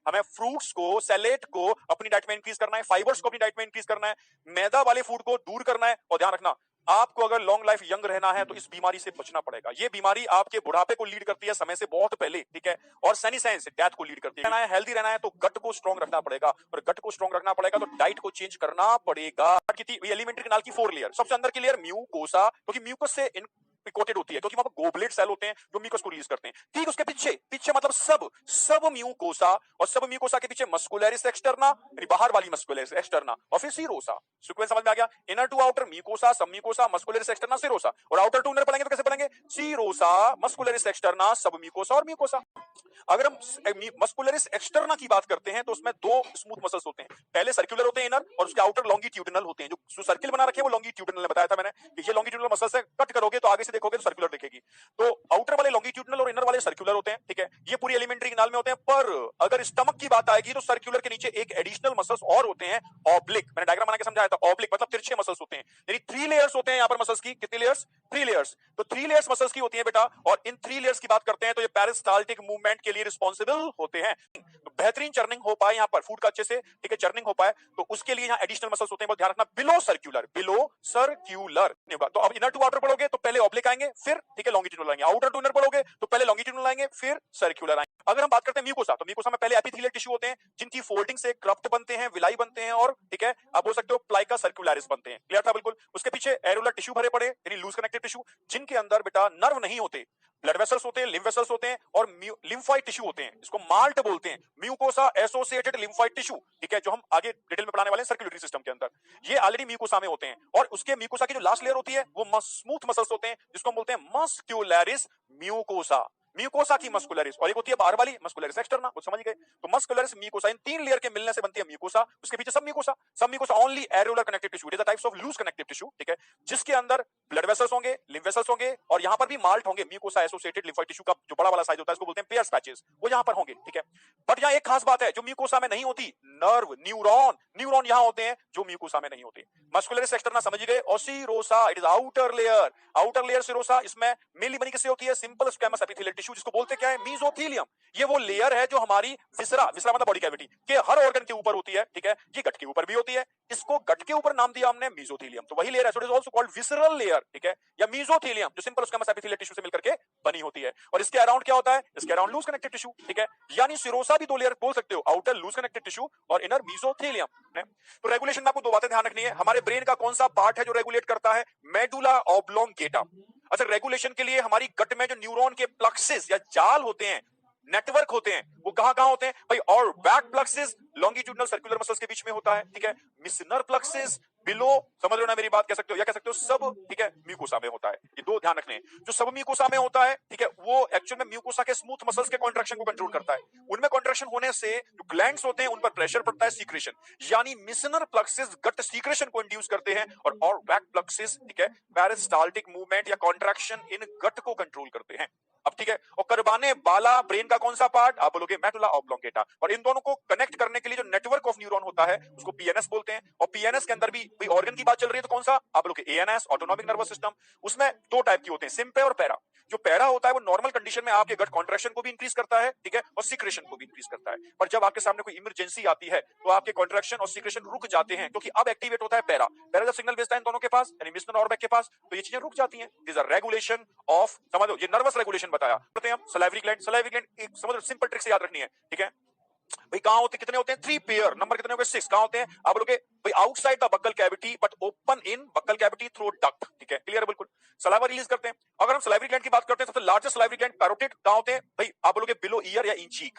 हमें फ्रूट्स को, सैलेड को अपनी डाइट में इंक्रीज करना है, फाइबर्स को अपनी डाइट में इंक्रीज करना है, मैदा वाले फूड को दूर करना है, और ध्यान रखना आपको अगर लॉन्ग लाइफ यंग रहना है तो इस बीमारी से बचना पड़ेगा। ये बीमारी आपके बुढ़ापे को लीड करती है समय से बहुत पहले, ठीक है, और सेनीसाइंस डेथ को लीड करती है। रहना है, हेल्दी रहना है तो गट को स्ट्रॉन्ग रखना पड़ेगा, और गट को स्ट्रॉन्ग रखना पड़ेगा तो डाइट को चेंज करना पड़ेगा। एलिमेंट्री कैनाल की 4 लेयर, सबसे अंदर की लेयर म्यूकोसा, क्योंकि म्यूकस से कोटेड होती है, क्योंकि वहां पर गोबलेट सेल होते हैं जो म्यूकस को रिलीज करते हैं। ठीक उसके पीछे पीछे मतलब सब म्यूकोसा, और सब म्यूकोसा के पीछे मस्कुलरिस एक्सटर्ना, यानी बाहर वाली मस्कुलरिस एक्सटर्ना, और फिर सीरोसा। सीक्वेंस समझ में आ गया? इनर टू आउटर म्यूकोसा, सब म्यूकोसा, मस्कुलरिस एक्सटर्ना, सीरोसा। और आउटर टू इनर पढ़ेंगे तो कैसे पढ़ेंगे? सीरोसा, मस्कुलरिस एक्सटर्ना, सब म्यूकोसा और म्यूकोसा। अगर हम मस्कुलरिस एक्सटर्ना की बात करते हैं तो उसमें दो स्मूथ मसल्स होते हैं, पहले सर्कुलर होते हैं इनर, और उसके आउटर लॉन्गिट्यूडिनल होते हैं। जो सर्किल बना रखे हैं वो लॉन्गिट्यूडिनल, बताया था मैंने कि ये लॉन्गिट्यूडिनल मसल्स है, कट करोगे तो आगे से देखोगे तो सर्कुलर दिखेगी। तो आउटर वाले लॉन्गिट्यूडिनल और इनर वाले सर्कुलर होते हैं, ठीक है, ये पूरी एलिमेंट्री कैनाल में होते हैं। पर अगर स्टमक की बात आएगी तो सर्कुलर के नीचे एक एडिशनल मसल्स और होते हैं, ऑब्लिक। मैंने डायग्राम बना के समझाया था, ऑब्लिक मतलब तिरछे मसल्स होते हैं, यानी 3 लेयर्स होते हैं यहां पर मसल्स की। कितनी लेयर्स? 3 लेयर्स। तो 3 लेयर्स मसल्स की होती है बेटा, और इन 3 लेयर्स की बात करते हैं तो ये पेरिस्टाल्टिक मूवमेंट के लिए रिस्पांसिबल होते हैं। तो बेहतरीन चर्निंग हो पाए यहां पर फूड का अच्छे से, ठीक है, चर्निंग हो पाए, तो उसके लिए यहां एडिशनल मसल्स होते हैं, बहुत ध्यान रखना। बिलो सर्कुलर, बिलो सर्कुलर नहीं होगा। तो अब इनर टू आउटर पढ़ोगे तो पहले ऑब्लिक आएंगे, फिर ठीक है लॉन्गिट्यूडिनल आएंगे। आउटर टू इनर पढ़ोगे तो पहले लॉन्गिट्यूडिनल आएंगे, फिर सर्कुलर आएंगे। अगर हम बात करते हैं म्यूकोसा, तो म्यूकोसा में पहले एपिथेलियल टिश्यू होते हैं जिनकी फोल्डिंग से क्रफ्ट बनते हैं, विलाई बनते हैं, और ठीक है आप बोल सकते हो प्लाइका सर्कुलरिस बनते हैं। क्लियर था बिल्कुल? उसके पीछे एरुलर टिश्यू भरे पड़े, यानी लूज कनेक्टिव टिश्यू, जिनके अंदर बेटा नर्व नहीं होते, ब्लड वेसल्स होते हैं, लिम्फ वेसल्स होते हैं, और लिम्फाइड टिश्यू होते हैं, इसको माल्ट बोलते हैं, म्यूकोसा एसोसिएटेड लिम्फाइड टिश्यू, ठीक है, जो हम आगे डिटेल में पढ़ाने वाले हैं सर्कुलेटरी सिस्टम के अंदर। ये ऑलरेडी म्यूकोसा में होते हैं, और उसके म्यूकोसा की जो लास्ट लेयर होती है वो स्मूथ मसल्स होते हैं, जिसको हम बोलते हैं मस्क्यूलरिस म्यूकोसा। म्यूकोसा की मस्कुलरिस, और एक होती है बाहर वाली मस्कुलरिस एक्सटर्ना, वो समझ गए? तो मस्कुलरिस म्यूकोसा, इन 3 लेयर के मिलने से बनती है म्यूकोसा। उसके पीछे submucosa, submucosa only areolar connective tissue, it is a types of loose connective tissue, ठीक है, जिसके अंदर ब्लड वेसल्स होंगे, लिम्फ वेसल्स होंगे, और यहां पर भी माल्ट होंगे। म्यूकोसा एसोसिएटेड लिम्फाइड टिश्यू का जो बड़ा वाला साइज होता है उसको बोलते हैं पेयर्स पैचेस, वो यहां पर होंगे, ठीक है। बट यहां एक खास बात है जो म्यूकोसा में नहीं होती, नर्व, न्यूरॉन, न्यूरॉन यहां होते हैं जो म्यूकोसा में नहीं होते। मस्कुलरिस एक्सटर्ना समझ गए, और serosa it is outer layer, outer layer serosa, इसमें मेनली बनी किससे होती है? सिंपल स्क्वैमस एपिथेलियल टिश्यू, जिसको बोलते क्या है? मेसोथेलियम। ये वो लेयर है जो हमारी विसरा, विसरा मतलब बॉडी कैविटी के हर ऑर्गन के ऊपर होती है, ठीक है, ये गट के ऊपर भी होती है, इसको गट के ऊपर नाम दिया हमने मेसोथेलियम। तो वही लेयर है, सो it is also called visceral layer, ठीक है, या मेसोथेलियम, जो सिंपल स्क्वैमस एपिथेलियल टिश्यू से मिलकर के बनी होती है। और इसके अराउंड क्या होता है? इसके अराउंड लूज कनेक्टिव टिश्यू, ठीक है, यानी सिरोसा भी 2 लेयर बोल सकते हो, आउटर लूज कनेक्टिव टिश्यू और इनर मेसोथेलियम। तो रेगुलेशन में आपको 2 बातें ध्यान रखनी है। हमारे ब्रेन का कौन सा पार्ट है जो रेगुलेट करता है? Medulla oblongata. अच्छा, रेगुलेशन के लिए हमारी गट में जो न्यूरॉन के प्लक्सेस या जाल होते हैं, नेटवर्क होते हैं, वो कहां होते हैं भाई? और back plexuses longitudinal circular muscles के बीच में होता है, ठीक है। मिसनर प्लक्सेस बिलो, समझ रहे हो ना मेरी बात, कह सकते हो या कह सकते हो सब, ठीक है, म्यूकोसा में होता है। ये 2 ध्यान रखने हैं। जो सब म्यूकोसा में होता है, ठीक है, वो एक्चुअल में म्यूकोसा के स्मूथ मसल्स के कॉन्ट्रैक्शन को कंट्रोल करता है। उनमें कॉन्ट्रैक्शन होने से जो ग्लैंड्स होते हैं उन पर प्रेशर पड़ता है, सीक्रेशन, यानी मिसनर प्लक्सेस गट सीक्रेशन को इंड्यूस करते हैं, और बैक प्लक्सेस, ठीक है, पेरिस्टाल्टिक मूवमेंट या कॉन्ट्रैक्शन इन गट को कंट्रोल करते हैं। अब ठीक है, और करवाने वाला ब्रेन का कौन सा पार्ट? आप बोलोगे मेडुला ऑब्लोंगेटा। और इन दोनों को कनेक्ट करने के लिए जो नेटवर्क ऑफ न्यूरॉन होता है उसको पीएनएस बोलते हैं। और पीएनएस के अंदर भी कोई ऑर्गन की बात चल रही है तो कौन सा? आप बोलोगे एएनएस, ऑटोनॉमिक नर्वस सिस्टम। उसमें 2 टाइप की होते हैं, सिंपे और पैरा। जो पैरा होता है वो नॉर्मल कंडीशन में आपके गट कॉन्ट्रैक्शन को भी इंक्रीज करता है, ठीक है, और सीक्रेशन को भी इंक्रीज करता है। पर जब आपके सामने कोई इमरजेंसी आती है तो आपके कॉन्ट्रैक्शन और सीक्रेशन रुक जाते हैं, क्योंकि अब एक्टिवेट होता है पैरा। पैरा जब सिग्नल भेजता है इन दोनों के पास, यानी मिसनर और बैक के पास, तो ये चीजें रुक जाती हैं। दिस आर रेगुलेशन ऑफ, समझ लो, ये नर्वस रेगुलेशन बताया। करते हैं हम सलाइवरी ग्लैंड। सलाइवरी ग्लैंड एक समझ लो सिंपल ट्रिक से याद रखनी है, ठीक है भाई। कहां होते, कितने होते हैं? 3 पेयर। नंबर कितने हो गए? 6। कहां होते हैं? आप बोलोगे भाई outside the buccal cavity but open in buccal cavity through duct, ठीक है, क्लियर है बिल्कुल। सलाइवा रिलीज करते हैं। अगर हम सलाइवरी ग्लैंड की बात करते हैं सबसे लार्जेस्ट सलाइवरी ग्लैंड पैरोटिड कहां होते हैं भाई? आप बोलोगे बिलो ईयर या इन चीक,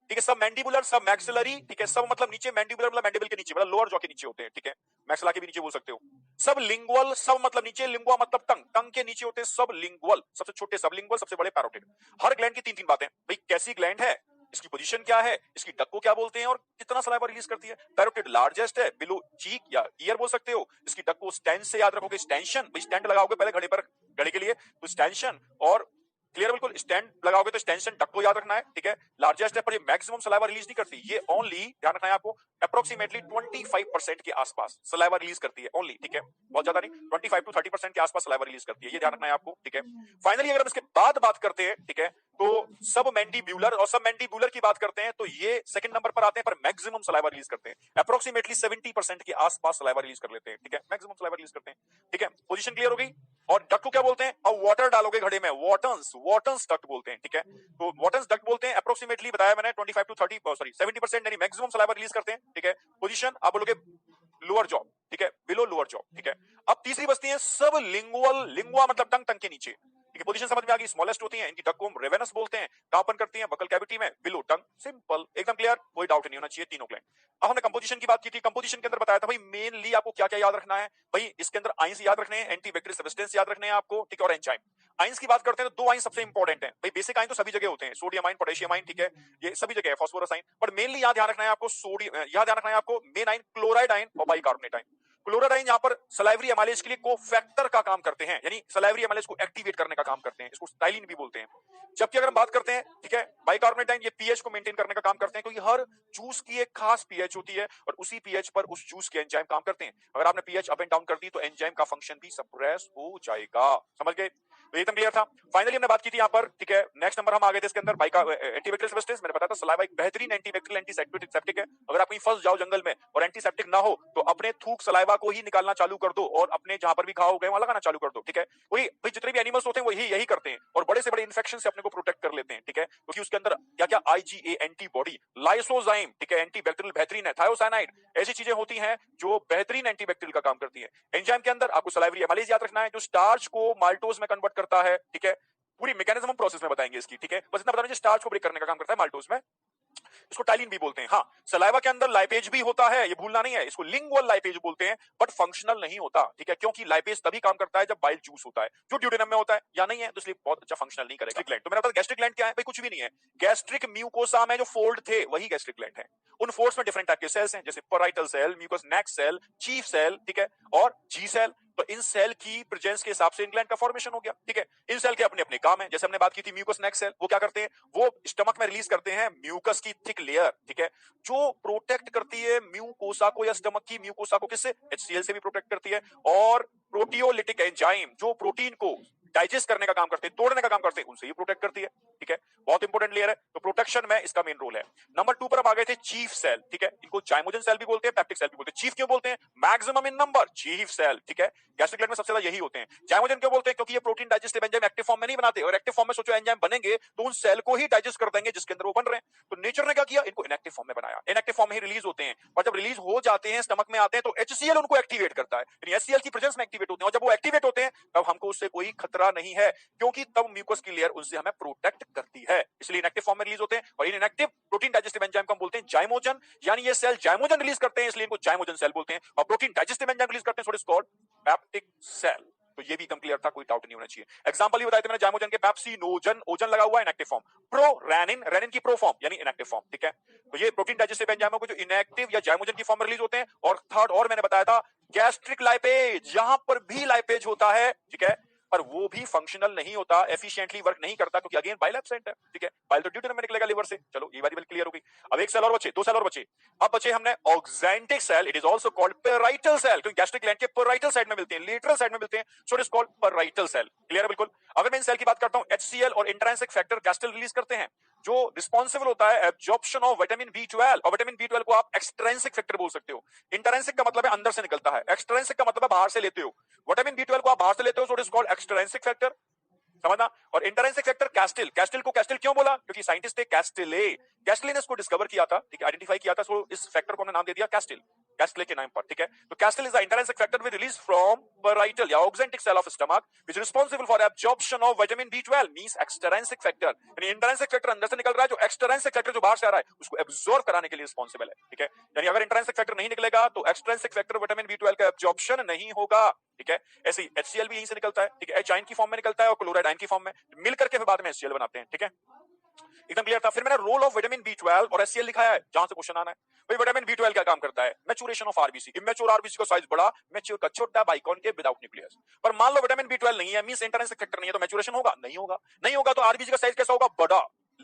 ठीक है। सब मैंडिबुलर, सब मैक्सिलरी, ठीक है, सब मतलब नीचे मैंडिबुलर मतलब मैंडिबल के नीचे, मतलब लोअर जॉ के नीचे होते हैं, ठीक है, मैक्सिला के भी नीचे बोल सकते हो। सब लिंगुअल, सब मतलब नीचे, लिंगुआ मतलब टंग, टंग के नीचे होते हैं सब लिंगुअल, सबसे छोटे सब लिंगुअल, सबसे बड़े पैरोटिड। हर ग्लैंड की 3-3 बातें भाई, कैसी ग्लैंड है, इसकी पोजीशन क्या है, इसकी डक को क्या बोलते हैं, और कितना सलाइवा रिलीज करती है। पैरोटिड लार्जेस्ट है, बिलो चीक या ईयर बोल सकते हो। इसकी डक को स्टैंड से याद रखोगे, स्टैंशन, भाई स्टैंड लगाओगे पहले घड़े पर, घड़े के लिए तो स्टैंशन, और क्लियर बिल्कुल, स्टैंड लगाओगे तो स्टेंशन टक को याद रखना है, ठीक है। लार्जेस्ट है पर ये मैक्सिमम सलाइवा रिलीज नहीं करती, ये ओनली ध्यान रखना है आपको अप्रोक्सीमेटली 25% के आसपास सलाइवा रिलीज करती है ओनली, ठीक है, बहुत ज्यादा नहीं, 25 to 30% के आसपास सलाइवा रिलीज करती है, ये ध्यान रखना है आपको, ठीक है। फाइनली अगर हम इसके बाद बात करते हैं, ठीक है, तो सब मैंडिब्यूलर, और सब मैंडिब्यूलर की बात करते हैं तो ये सेकंड नंबर पर आते हैं, पर मैक्सिमम सलाइवा रिलीज करते हैं, अप्रोक्सीमेटली 70% के आसपास सलाइवा रिलीज कर लेते हैं, ठीक है, मैक्सिमम सलाइवा रिलीज करते हैं, ठीक है। पोजीशन क्लियर हो गई? और डक्ट को क्या बोलते हैं? अब वाटर डालोगे घड़े में, वाटर्स डक्ट बोलते हैं, ठीक है। तो वाटर्स डक्ट बोलते हैं, अप्रोक्सीमेटली बताया मैंने 25 टू 30 सॉरी 70% यानी मैक्सिमम सलाइवा रिलीज करते हैं, ठीक है। पोजीशन आप बोलोगे लोअर जॉ, ठीक है, बिलो लोअर जॉ, ठीक है। अब तीसरी बस्ती है सब लिंगुअल, लिंगुआ मतलब टंग के नीचे, ठीक है। पोजीशन समझ में आ गई, स्मॉलेस्ट होती है, इनकी डक को रेवेनस बोलते हैं, कहां ओपन करती हैं? बकल कैविटी में, बिलो टंग, सिंपल, एकदम क्लियर, कोई डाउट नहीं होना चाहिए तीनों ग्लैंड। अब हमने कंपोजिशन की बात की थी, कंपोजिशन के अंदर बताया था भाई मेनली आपको क्या क्या याद रखना है भाई, इसके अंदर आइंस याद रखने हैं, एंटीबैक्टीरियल सब्सटेंस याद रखने हैं आपको, ठीक है, और एंजाइम। आइंस की बात करते हैं तो दो आइंस सबसे इंपॉर्टेंट है भाई, बेसिक आइन तो सभी जगह होते हैं, सोडियम आइन, पोटेशियम आइन, ठीक है, ये सभी जगह है, फास्फोरस आइन, पर मेनली याद ध्यान रखना है आपको सोडियम, याद ध्यान रखना है आपको मेन आइन क्लोराइड आइन और बाइकार्बोनेट आइन। क्लोराइड आइन यहां पर सलाइवरी एमाइलेज के लिए कोफैक्टर का काम करते हैं, यानी सलाइवरी एमाइलेज को एक्टिवेट करने का काम करते हैं, इसको स्टाइलिन भी बोलते हैं। जबकि अगर हम बात करते हैं, ठीक है, बाइकार्बोनेट आइन, ये पीएच को मेंटेन करने का काम करते हैं, क्योंकि हर जूस की एक खास पीएच होती है और उसी पीएच पर उस जूस के एंजाइम काम करते हैं। अगर आपने पीएच अप एंड डाउन कर दी तो एंजाइम का फंक्शन भी सप्रेस हो जाएगा, समझ गए? तो एकदम क्लियर था। फाइनली हमने बात की थी यहां पर, ठीक है, नेक्स्ट नंबर हम आ गए थे इसके अंदर एंटीबैक्टीरियल सब्सटेंस। मैंने बताया था सलाइवा एक बेहतरीन एंटीबैक्टीरियल एंटीसेप्टिक है। अगर आप कहीं फंस जाओ जंगल में और एंटीसेप्टिक ना हो तो अपने थूक सलाइवा को ही निकालना चालू कर दो और अपने जहां पर भी घाव हो गए वहां लगाना चालू कर दो, ठीक है। वही भाई जितने भी एनिमल्स होते हैं वही यही करते हैं और बड़े से बड़े इन्फेक्शन से अपने को प्रोटेक्ट कर लेते हैं, ठीक है, क्योंकि उसके अंदर क्या क्या आईजीए एंटीबॉडी, लाइसोजाइम, ठीक है, एंटीबैक्टीरियल बेहतरीन है, थायोसाइनाइड, ऐसी चीजें होती हैं जो बेहतरीन एंटीबैक्टीरियल का काम करती है। एंजाइम के अंदर आपको सलाइवरी एमाइलेज याद रखना है जो स्टार्च को माल्टोज में कन्वर्ट करता है, ठीक है। पूरी मैकेनिज्म हम प्रोसेस में बताएंगे इसकी, ठीक है, बस इतना बता दीजिए स्टार्च को ब्रेक करने का काम करता है माल्टोज में, इसको टाइलिन भी बोलते हैं। हाँ, सलाइवा के अंदर लाइपेज भी होता है, ये भूलना नहीं है, इसको लिंगुअल लाइपेज बोलते हैं, बट फंक्शनल नहीं होता, ठीक है, क्योंकि लाइपेज तभी काम करता है जब बाइल जूस होता है, जो ड्यूडेनम में होता है या नहीं है, तो इसलिए बहुत अच्छा फंक्शनल नहीं करेगा। ग्लैंड, तो मेरा पता गैस्ट्रिक ग्लैंड क्या है भाई? कुछ भी नहीं है, गैस्ट्रिक म्यूकोसा में जो फोल्ड थे वही गैस्ट्रिक ग्लैंड है। उन फोल्ड्स में डिफरेंट टाइप के सेल्स हैं, जैसे पेराइटल सेल, म्यूकस नेक सेल, चीफ सेल, ठीक है, और जी सेल। तो इन सेल की प्रेजेंस के हिसाब से इन ग्लैंड का फॉर्मेशन हो गया, ठीक है। इन सेल के अपने अपने काम है, जैसे हमने बात की थी म्यूकस नेक सेल, वो क्या करते हैं? वो स्टमक में रिलीज करते हैं म्यूकस की थिक लेयर, ठीक है, जो प्रोटेक्ट करती है म्यूकोसा को या स्टमक की म्यूकोसा को, किससे? HCl से भी प्रोटेक्ट करती है। और प्रोटियोलिटिक एंजाइम जो प्रोटीन को डाइजेस्ट करने का काम करते हैं, तोड़ने का काम करते हैं, उनसे ही प्रोटेक्ट करती है, ठीक है, बहुत इंपॉर्टेंट लेयर है। तो प्रोटेक्शन में इसका मेन रोल है। नंबर 2 पर हम आ गए थे चीफ सेल, ठीक है, इनको जाइमोजन सेल भी बोलते हैं, पेप्टिक सेल भी बोलते हैं। चीफ क्यों बोलते हैं? Maximum in number, chief cell, ठीक है, गैस्ट्रिक ग्लैंड में सबसे ज्यादा यही होते हैं। जाइमोजन क्यों बोलते हैं? क्योंकि ये protein digestive enzyme active form में नहीं बनाते, और एक्टिव फॉर्म में सोचो एंजाइम बनेंगे तो उन सेल को ही डाइजेस्ट कर देंगे जिसके अंदर वो बन रहे हैं। तो नेचर ने क्या किया? इनको इनएक्टिव फॉर्म में बनाया, इनएक्टिव फॉर्म में ही रिलीज होते हैं, और जब रिलीज हो जाते हैं स्टमक में आते हैं तो HCl उनको एक्टिवेट करता है, यानी HCl की प्रेजेंस में एक्टिवेट होते हैं, और जब वो एक्टिवेट होते हैं तब हमको उससे कोई खतरा नहीं है, क्योंकि तब म्यूकस की लेयर उनसे हमें प्रोटेक्ट करती है, इसलिए इनएक्टिव फॉर्म में रिलीज होते हैं। और इन इनएक्टिव प्रोटीन डाइजेस्टिव एंजाइम को हम बोलते हैं जाइमोजन, यानी ये सेल जाइमोजन रिलीज करते हैं, इसलिए इनको जाइमोजन सेल बोलते हैं। और प्रोटीन डाइजेस्टिव एंजाइम रिलीज करते हैं, so it is called peptic cell. तो ये भी एकदम क्लियर था, कोई डाउट नहीं होना चाहिए। एग्जांपल ही बताए थे मैंने जाइमोजन के, पेप्सिनोजन, ओजन लगा हुआ है इनएक्टिव फॉर्म, प्रोरेनिन, रेनिन की प्रो फॉर्म यानी इनएक्टिव फॉर्म, ठीक है। तो ये प्रोटीन डाइजेस्टिव एंजाइमों को जो इनएक्टिव या जाइमोजन की फॉर्म में रिलीज होते हैं। और थर्ड, और मैंने बताया था गैस्ट्रिक लाइपेज, यहां पर भी लाइपेज होता है, ठीक है, पर वो भी फंक्शनल नहीं होता, एफिशिएंटली वर्क नहीं करता, क्योंकि अगेन बाइल एब्सेंट है, ठीक है, बाइल तो ड्यूटेनम में निकलेगा लिवर से। चलो ये वाली बात क्लियर हो गई। अब एक सेल और बचे, दो सेल और बचे। अब बचे हमने oxyntic cell, it is also called parietal cell, क्योंकि गैस्ट्रिक ग्लैंड के पेराइटल साइड में मिलते हैं, लेटरल साइड में मिलते हैं, so it is called parietal cell. Clear है बिल्कुल। अगर मैं इन सेल की बात करता हूं, HCl और इंट्रिंसिक फैक्टर गैस्ट्रल रिलीज करते हैं, जो रिस्पॉन्सिबल होता है एब्जॉर्प्शन ऑफ विटामिन B12, और विटामिन B12 को आप एक्सट्रिंसिक फैक्टर बोल सकते हो। इंट्रिंसिक का मतलब है अंदर से निकलता है, एक्सट्रिंसिक का मतलब है बाहर से लेते हो। विटामिन B12 को आप बाहर से लेते हो, सो it is called extrinsic factor, समझना। और इंट्रिंसिक फैक्टर कैस्टिल, कैस्टिल को कैस्टिल क्यों बोला? क्योंकि साइंटिस्ट थे कैस्टिले, कैस्टिले ने इसको डिस्कवर किया था, ठीक है, आइडेंटिफाई किया था, सो इस फैक्टर को हमने नाम दे दिया कैस्टिल, कैस्टिले के नाम पर, ठीक है। तो Castle is the intrinsic factor which release from parietal या oxyntic cell of stomach which responsible for absorption of vitamin B12, means extrinsic factor, यानी इंट्रिंसिक फैक्टर अंदर से निकल रहा है, जो एक्सट्रिंसिक फैक्टर जो बाहर से आ रहा है उसको एब्जॉर्ब कराने के लिए रिस्पांसिबल है, ठीक है। यानी अगर इंट्रिंसिक फैक्टर नहीं निकलेगा तो एक्सट्रिंसिक फैक्टर विटामिन B12 का एब्जॉर्प्शन नहीं होगा, ठीक है। ऐसे ही HCl भी यहीं से निकलता है, ठीक है, H आयन की फॉर्म में निकलता है और क्लोराइड आयन की फॉर्म में मिलकर के फिर बाद में HCl बनाते हैं, ठीक है, एकदम क्लियर था। फिर मैंने रोल ऑफ विटामिन B12 और HCl लिखा है, जहां से क्वेश्चन आना है भाई विटामिन B12 क्या काम करता है? Maturation of RBC, immature RBC का साइज बड़ा, मैच्योर का छोटा, बाइकॉन्केव विदाउट न्यूक्लियस। पर मान लो विटामिन B12 नहीं है, मींस इंट्रिंसिक फैक्टर नहीं है, तो मैच्योरेशन होगा? नहीं होगा। नहीं होगा तो आरबीसी का साइज कैसा होगा? बड़ा,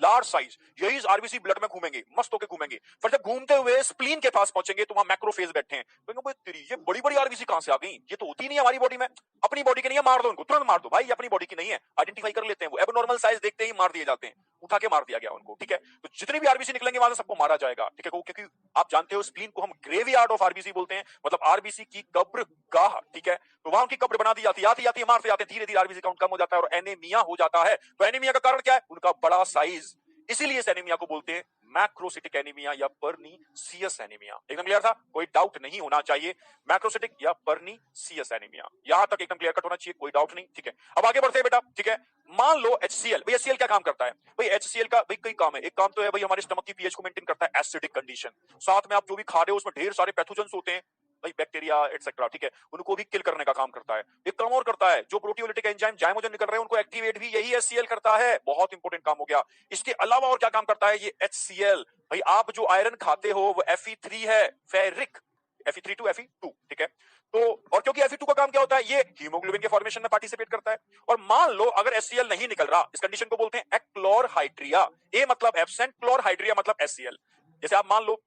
लार्ज साइज, यही आरबीसी ब्लड में घूमेंगे, मस्त होकर घूमेंगे। फिर जब घूमते हुए स्प्लीन के पास पहुंचेंगे तो वहां मैक्रोफेज बैठे हैं, तो तेरी ये बड़ी बड़ी आरबीसी कहां से आ गई, ये तो होती नहीं है हमारी बॉडी में, अपनी बॉडी की नहीं है, मार दो उनको, तुरंत मार दो भाई, ये अपनी बॉडी की नहीं है, आइडेंटिफाई कर लेते हैं, वो एबनॉर्मल साइज देखते ही मार दिए जाते हैं, उठा के मार दिया गया उनको, ठीक है। तो जितनी भी आरबीसी निकलेंगे वहां से सबको मारा जाएगा, ठीक है, क्योंकि आप जानते हो स्प्लीन को हम ग्रेवयार्ड ऑफ आरबीसी बोलते हैं, मतलब आरबीसी की कब्र गाह, ठीक है। तो वहां उनकी कब्र बना दी जाती है, आती आती मारते जाते, धीरे धीरे आरबीसी काउंट कम हो जाता है और एनीमिया हो जाता है। तो एनीमिया का कारण क्या है, उनका बड़ा साइज, इसीलिए इस एनीमिया को बोलते हैं मैक्रोसिटिक एनीमिया या पर्नीसियस एनीमिया। एकदम क्लियर था, कोई डाउट नहीं होना चाहिए, मैक्रोसिटिक या पर्नीसियस एनीमिया, यहां तक एकदम क्लियर कट होना चाहिए, कोई डाउट नहीं, ठीक है। अब आगे बढ़ते हैं बेटा, ठीक है। मान लो HCl, भाई HCl क्या काम करता है, भाई HCl का भाई कई काम है, एक काम तो है भाई हमारे स्टमक की पीएच को मेंटेन करता है, एसिडिक कंडीशन, साथ में आप जो भी खा रहे हो उसमें ढेर सारे पैथोजेंस होते हैं भाई, बैक्टीरिया एटसेट्रा, ठीक है, उनको भी किल करने का काम करता है। एक काम और करता है, जो प्रोटियोलिटिक एंजाइम जाइमोजन निकल रहे हैं उनको एक्टिवेट भी यही HCl करता है, बहुत इंपॉर्टेंट काम हो गया। इसके अलावा और क्या काम करता है ये HCl, भाई आप जो आयरन खाते हो वो Fe3 है, फेरिक, Fe3 टू Fe2, ठीक है। तो और क्योंकि Fe2 का काम क्या होता है, ये हीमोग्लोबिन के फॉर्मेशन में पार्टिसिपेट करता है। और मान लो अगर HCl नहीं निकल रहा, इस कंडीशन को बोलते हैं एक्लोरहाइड्रिया, ए मतलब एब्सेंट, क्लोरहाइड्रिया मतलब HCl। जैसे आप मान लो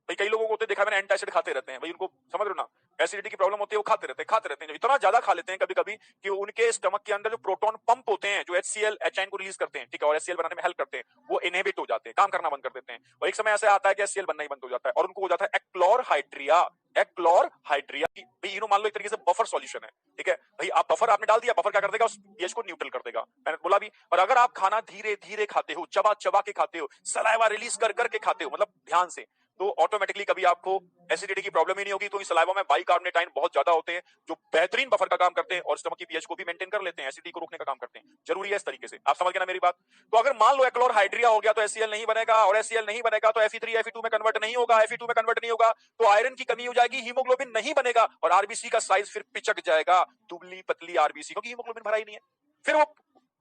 भाई कई लोगों को होते देखा मैंने एंटासिड खाते रहते हैं भाई, उनको समझ रहे हो ना, एसिडिटी की प्रॉब्लम होती है, वो खाते रहते हैं, इतना ज्यादा खा लेते हैं कभी कभी कि उनके स्टमक के अंदर जो प्रोटॉन पंप होते हैं जो HCl H को रिलीज करते हैं, ठीक है, और HCl बनाने में हेल्प करते हैं, वो इनहिबिट हो जाते हैं, काम करना बंद कर देते हैं। और एक समय ऐसा आता है कि HCl बनना ही बंद हो जाता है और उनको हो जाता है एक्लोरहाइड्रिया। एक्लोरहाइड्रिया भाई मान लो एक तरीके से बफर सॉल्यूशन है, ठीक है भाई, आप बफर आपने डाल दिया, बफर क्या कर देगा, उस पीएच को न्यूट्रल कर देगा, मैंने बोला भी। और अगर आप खाना धीरे धीरे खाते हो, चबा चबा के खाते हो, सलाइवा रिलीज कर करके खाते हो, मतलब ध्यान से, तो ऑटोमेटिकली कभी आपको एसिडिटी की प्रॉब्लम ही नहीं होगी। तो इस सलाइवा में बाइकार्बोनेट आयन बहुत ज्यादा होते हैं जो बेहतरीन बफर का काम करते हैं और स्टमक की पीएच को भी मेंटेन कर लेते हैं, एसिडिटी को रोकने का काम करते हैं। जरूरी है इस तरीके से, आप समझ गए ना मेरी बात। तो अगर मान लो एक्लोरहाइड्रिया हो गया तो HCl नहीं बनेगा, और HCl नहीं बनेगा तो Fe3 Fe2 में कन्वर्ट नहीं होगा, Fe2 में कन्वर्ट नहीं होगा तो आयरन की कमी हो जाएगी, हीमोग्लोबिन नहीं बनेगा और आरबीसी का साइज फिर पिचक जाएगा, दुबली पतली आरबीसी, क्योंकि हीमोग्लोबिन भरा ही नहीं है। फिर वो